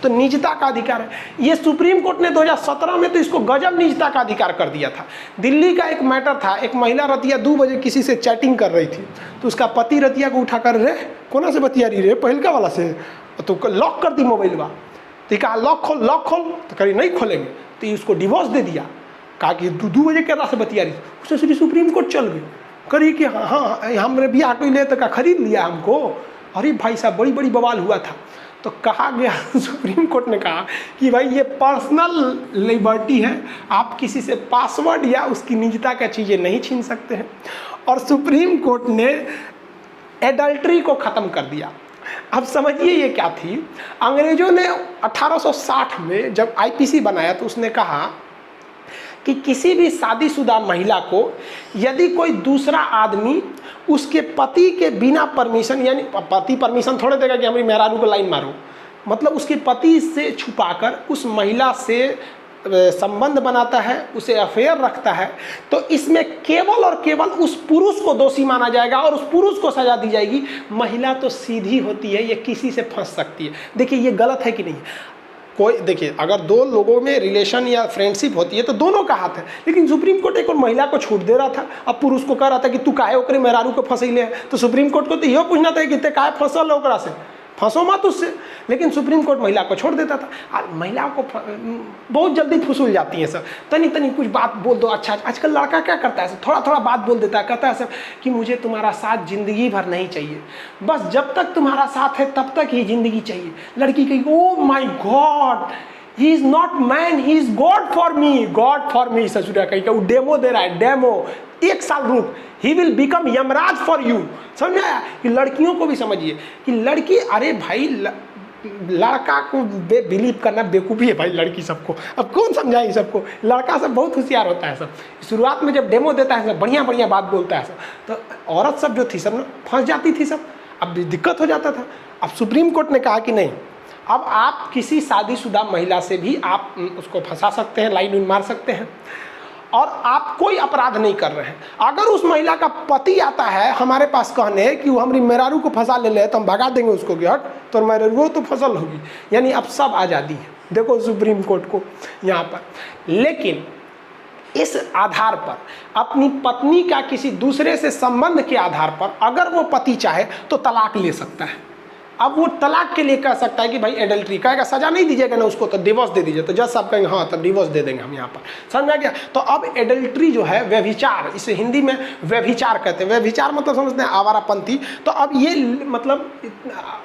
तो निजता का अधिकार है। ये सुप्रीम कोर्ट ने 2017 में तो इसको गजब निजता का अधिकार कर दिया था। दिल्ली का एक मैटर था, एक महिला रतिया 2 बजे किसी से चैटिंग कर रही थी, तो उसका पति रतिया को उठा कर, रे कोना से बतिया रही रे, पहलका वाला से, तो लॉक कर दी मोबाइल बा, तो कहा लॉक खोल, लॉक खोल, तो कहीं नहीं खोलेंगे, तो उसको डिवोर्स दे दिया। कहा कि 2 बजे के रात से बतिया रही, उसने सीधी सुप्रीम कोर्ट चल गई, करी कि हाँ हमने भी आटो ले तो का खरीद लिया हमको। अरे भाई साहब बड़ी बड़ी बवाल हुआ था। तो कहा गया, सुप्रीम कोर्ट ने कहा कि भाई ये पर्सनल लिबर्टी है, आप किसी से पासवर्ड या उसकी निजता का चीज़ें नहीं छीन सकते हैं। और सुप्रीम कोर्ट ने एडल्ट्री को ख़त्म कर दिया। अब समझिए ये क्या थी, अंग्रेजों ने 1860 में जब आईपीसी बनाया तो उसने कहा कि किसी भी शादीशुदा महिला को यदि कोई दूसरा आदमी उसके पति के बिना परमिशन, यानी पति परमिशन थोड़े देगा कि हमारी मेहरारू को लाइन मारो, मतलब उसके पति से छुपाकर उस महिला से संबंध बनाता है, उसे अफेयर रखता है, तो इसमें केवल और केवल उस पुरुष को दोषी माना जाएगा और उस पुरुष को सजा दी जाएगी। महिला तो सीधी होती है, ये किसी से फंस सकती है। देखिए ये गलत है कि नहीं। कोई देखिए, अगर 2 लोगों में रिलेशन या फ्रेंडशिप होती है तो दोनों का हाथ है, लेकिन सुप्रीम कोर्ट एक और महिला को छूट दे रहा था। अब पुरुष को कह रहा था कि तू काहे ओकरे मेहरारू को फंसैले है, तो सुप्रीम कोर्ट को तो यह पूछना था कि ते काहे फंसल है ओकरा से, फंसो मत उससे। लेकिन सुप्रीम कोर्ट महिला को छोड़ देता था। और महिलाओं को बहुत जल्दी फुसूल जाती हैं सब, तनी तनी कुछ बात बोल दो। अच्छा आजकल लड़का क्या करता है, थोड़ा थोड़ा बात बोल देता है, कहता है सब कि मुझे तुम्हारा साथ जिंदगी भर नहीं चाहिए, बस जब तक तुम्हारा साथ है तब तक ही जिंदगी चाहिए। लड़की कही oh my God, he is not man, he is God for me, God for me. ससुरा कहीं वो डेमो दे रहा है, डेमो, 1 साल रुक, he will become Yamraj for you. समझ में आया कि लड़कियों को भी समझिए कि लड़की, अरे भाई लड़का को बिलीव करना बेवकूफ़ी है भाई लड़की सबको। अब कौन समझाए सबको, लड़का सब बहुत होशियार होता है। सब शुरुआत में जब डेमो देता है सब बढ़िया बढ़िया बात बोलता है सब, तो औरत सब जो थी सब फंस जाती थी सब, अब दिक्कत हो जाता था। अब सुप्रीम कोर्ट ने कहा कि नहीं, अब आप किसी शादीशुदा महिला से भी आप उसको फंसा सकते हैं, लाइन मार सकते हैं, और आप कोई अपराध नहीं कर रहे हैं। अगर उस महिला का पति आता है हमारे पास कहने कि वो हमारी मेहरारू को फंसा ले ले, तो हम भगा देंगे उसको कि हट, तो मेहरारू तो फसल होगी, यानी अब सब आज़ादी है। देखो सुप्रीम कोर्ट को यहाँ पर। लेकिन इस आधार पर अपनी पत्नी का किसी दूसरे से संबंध के आधार पर अगर वो पति चाहे तो तलाक ले सकता है। अब वो तलाक के लिए कह सकता है कि भाई एडल्ट्री, कहेगा सजा नहीं दीजिएगा ना उसको तो डिवोर्स दे दीजिए, तो जज साहब कहेंगे हाँ तो डिवोर्स दे देंगे हम यहाँ पर। समझ में गया। तो अब एडल्ट्री जो है व्यभिचार, इसे हिंदी में व्यभिचार कहते हैं। व्यभिचार मतलब समझते हैं आवारापंथी। तो अब ये मतलब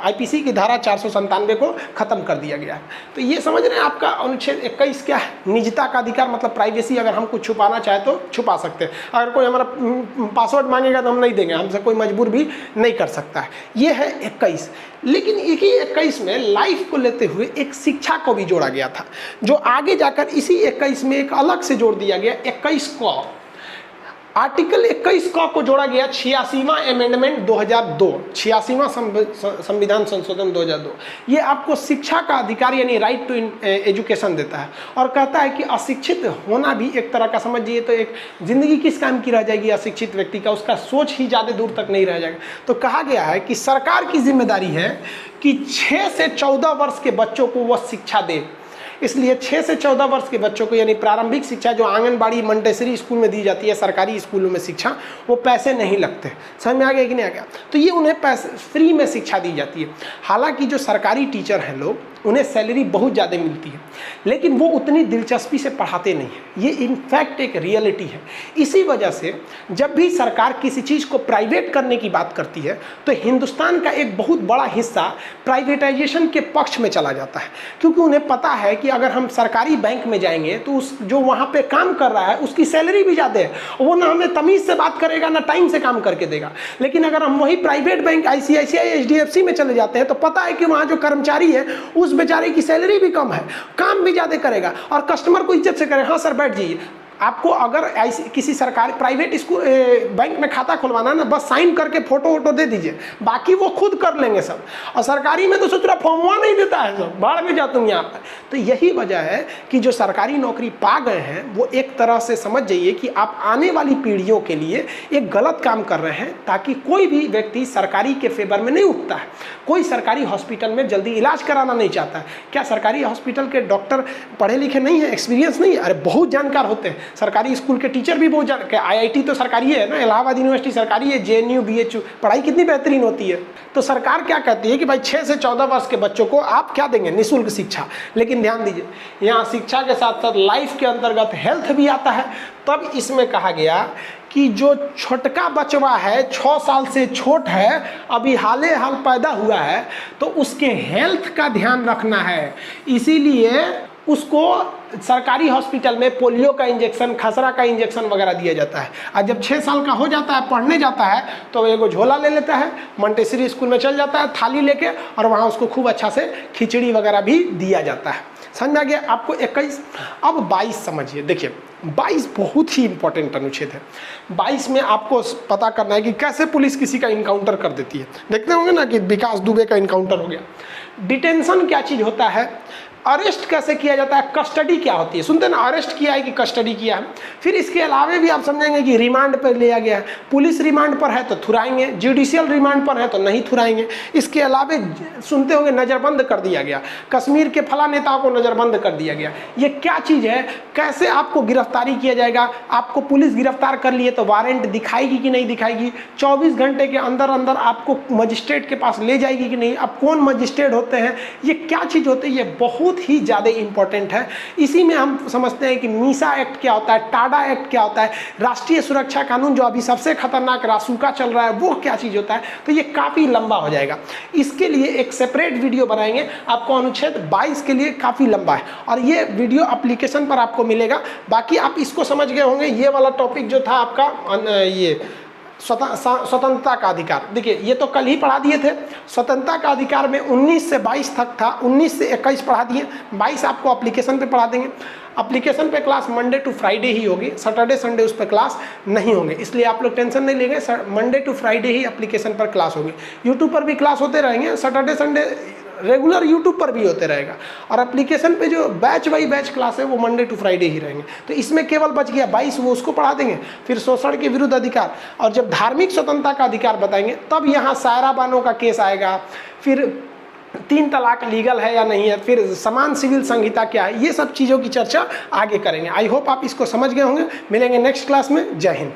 आईपीसी की धारा 497 को खत्म कर दिया गया है। तो ये समझ रहे हैं आपका अनुच्छेद 21 क्या है, निजता का अधिकार, मतलब प्राइवेसी। अगर हम कुछ छुपाना चाहे तो छुपा सकते हैं। अगर कोई हमारा पासवर्ड मांगेगा तो हम नहीं देंगे, हमसे कोई मजबूर भी नहीं कर सकता है। ये है 21। लेकिन एक ही 21 में लाइफ को लेते हुए एक शिक्षा को भी जोड़ा गया था, जो आगे जाकर इसी 21 में एक अलग से जोड़ दिया गया। 21 को आर्टिकल 21 को जोड़ा गया 86वां अमेंडमेंट 2002, 86वां संविधान संशोधन 2002। ये आपको शिक्षा का अधिकार यानी राइट टू एजुकेशन देता है, और कहता है कि अशिक्षित होना भी एक तरह का, समझिए तो एक जिंदगी किस काम की रह जाएगी अशिक्षित व्यक्ति का, उसका सोच ही ज़्यादा दूर तक नहीं रह जाएगा। तो कहा गया है कि सरकार की जिम्मेदारी है कि 6 से 14 वर्ष के बच्चों को वह शिक्षा दे। इसलिए 6 से 14 वर्ष के बच्चों को यानी प्रारंभिक शिक्षा जो आंगनबाड़ी मंटेसरी स्कूल में दी जाती है, सरकारी स्कूलों में शिक्षा, वो पैसे नहीं लगते। समझ में आ गया कि नहीं आ गया। तो ये उन्हें पैसे फ्री में शिक्षा दी जाती है। हालांकि जो सरकारी टीचर हैं लोग उन्हें सैलरी बहुत ज़्यादा मिलती है, लेकिन वो उतनी दिलचस्पी से पढ़ाते नहीं हैं। ये इनफैक्ट एक रियलिटी है। इसी वजह से जब भी सरकार किसी चीज़ को प्राइवेट करने की बात करती है तो हिंदुस्तान का एक बहुत बड़ा हिस्सा प्राइवेटाइजेशन के पक्ष में चला जाता है, क्योंकि उन्हें पता है कि अगर हम सरकारी बैंक में जाएंगे तो उस जो वहाँ पे काम कर रहा है उसकी सैलरी भी ज़्यादा है, वो ना हमें तमीज़ से बात करेगा ना टाइम से काम करके देगा। लेकिन अगर हम वही प्राइवेट बैंक ICICI HDFC में चले जाते हैं तो पता है कि वहाँ जो कर्मचारी है उस बेचारे की सैलरी भी कम है, काम भी ज़्यादा करेगा और कस्टमर को इज्जत से करे, हाँ सर बैठ जाइए। आपको अगर ऐसी किसी सरकारी प्राइवेट स्कूल बैंक में खाता खुलवाना ना, बस साइन करके फोटो वोटो दे दीजिए, बाकी वो खुद कर लेंगे सब। और सरकारी में तो सोच रहा फॉर्मवा नहीं देता है, सब बाहर में जा तुम यहाँ पर। तो यही वजह है कि जो सरकारी नौकरी पा गए हैं वो एक तरह से समझ जाइए कि आप आने वाली पीढ़ियों के लिए एक गलत काम कर रहे हैं, ताकि कोई भी व्यक्ति सरकारी के फेवर में नहीं उठता है। कोई सरकारी हॉस्पिटल में जल्दी इलाज कराना नहीं चाहता है। क्या सरकारी हॉस्पिटल के डॉक्टर पढ़े लिखे नहीं है, एक्सपीरियंस नहीं है? अरे बहुत जानकार होते हैं। सरकारी स्कूल के टीचर भी बहुत IIT तो सरकारी है ना, इलाहाबाद यूनिवर्सिटी सरकारी है, JNU BHU पढ़ाई कितनी बेहतरीन होती है। तो सरकार क्या कहती है कि भाई 6 से 14 वर्ष के बच्चों को आप क्या देंगे, निःशुल्क शिक्षा। लेकिन ध्यान दीजिए, यहाँ शिक्षा के साथ साथ लाइफ के अंतर्गत हेल्थ भी आता है। तब इसमें कहा गया कि जो छोटका बचवा है, 6 साल से छोट है, अभी हाले हाल पैदा हुआ है, तो उसके हेल्थ का ध्यान रखना है। इसीलिए उसको सरकारी हॉस्पिटल में पोलियो का इंजेक्शन, खसरा का इंजेक्शन वगैरह दिया जाता है। और जब 6 साल का हो जाता है, पढ़ने जाता है, तो एगो झोला ले लेता है, मंटेसरी स्कूल में चल जाता है थाली लेके, और वहाँ उसको खूब अच्छा से खिचड़ी वगैरह भी दिया जाता है। समझ में आ गया आपको 21। अब 22 समझिए। देखिए 22 बहुत ही इंपॉर्टेंट अनुच्छेद है। 22 में आपको पता करना है कि कैसे पुलिस किसी का इनकाउंटर कर देती है। देखते होंगे ना कि विकास दुबे का इनकाउंटर हो गया। डिटेंशन क्या चीज़ होता है, अरेस्ट कैसे किया जाता है, कस्टडी क्या होती है। सुनते ना, अरेस्ट किया है कि कस्टडी किया है। फिर इसके अलावा भी आप समझेंगे कि रिमांड पर लिया गया है, पुलिस रिमांड पर है तो थुराएंगे, जुडिशियल रिमांड पर है तो नहीं थुराएंगे। इसके अलावा सुनते होंगे नज़रबंद कर दिया गया, कश्मीर के फला नेताओं को नज़रबंद कर दिया गया। ये क्या चीज़ है, कैसे आपको गिरफ्तारी किया जाएगा, आपको पुलिस गिरफ्तार कर लिए तो वारंट दिखाएगी कि नहीं दिखाएगी, 24 घंटे के अंदर अंदर आपको मजिस्ट्रेट के पास ले जाएगी कि नहीं, अब कौन मजिस्ट्रेट होते हैं, ये क्या चीज़ होती है, ये बहुत ही ज़्यादा इंपॉर्टेंट है। इसी में हम समझते हैं कि मीसा एक्ट क्या होता है, टाडा एक्ट क्या होता है, राष्ट्रीय सुरक्षा कानून जो अभी सबसे खतरनाक रासुका चल रहा है वो क्या चीज़ होता है। तो ये काफ़ी लंबा हो जाएगा, इसके लिए एक सेपरेट वीडियो बनाएंगे। आपको अनुच्छेद 22 के लिए काफ़ी लंबा है और ये वीडियो एप्लीकेशन पर आपको मिलेगा। बाकी आप इसको समझ गए होंगे। ये वाला टॉपिक जो था आपका ये स्वतंत्रता का अधिकार, देखिए ये तो कल ही पढ़ा दिए थे। स्वतंत्रता का अधिकार में 19 से 22 तक था, 19 से 21 पढ़ा दिए, 22 आपको एप्लीकेशन पे पढ़ा देंगे। एप्लीकेशन पे क्लास मंडे टू फ्राइडे ही होगी, सैटरडे संडे उस पर क्लास नहीं होंगे, इसलिए आप लोग टेंशन नहीं लेंगे। मंडे टू फ्राइडे ही एप्लीकेशन पर क्लास होगी। यूट्यूब पर भी क्लास होते रहेंगे, सैटरडे संडे रेगुलर यूट्यूब पर भी होते रहेगा। और एप्लीकेशन पे जो बैच बाई बैच क्लास है वो मंडे टू फ्राइडे ही रहेंगे। तो इसमें केवल बच गया 22, वो उसको पढ़ा देंगे। फिर शोषण के विरुद्ध अधिकार, और जब धार्मिक स्वतंत्रता का अधिकार बताएंगे तब यहाँ सायरा बानो का केस आएगा। फिर 3 तलाक लीगल है या नहीं है, फिर समान सिविल संहिता क्या है, ये सब चीज़ों की चर्चा आगे करेंगे। आई होप आप इसको समझ गए होंगे। मिलेंगे नेक्स्ट क्लास में। जय हिंद।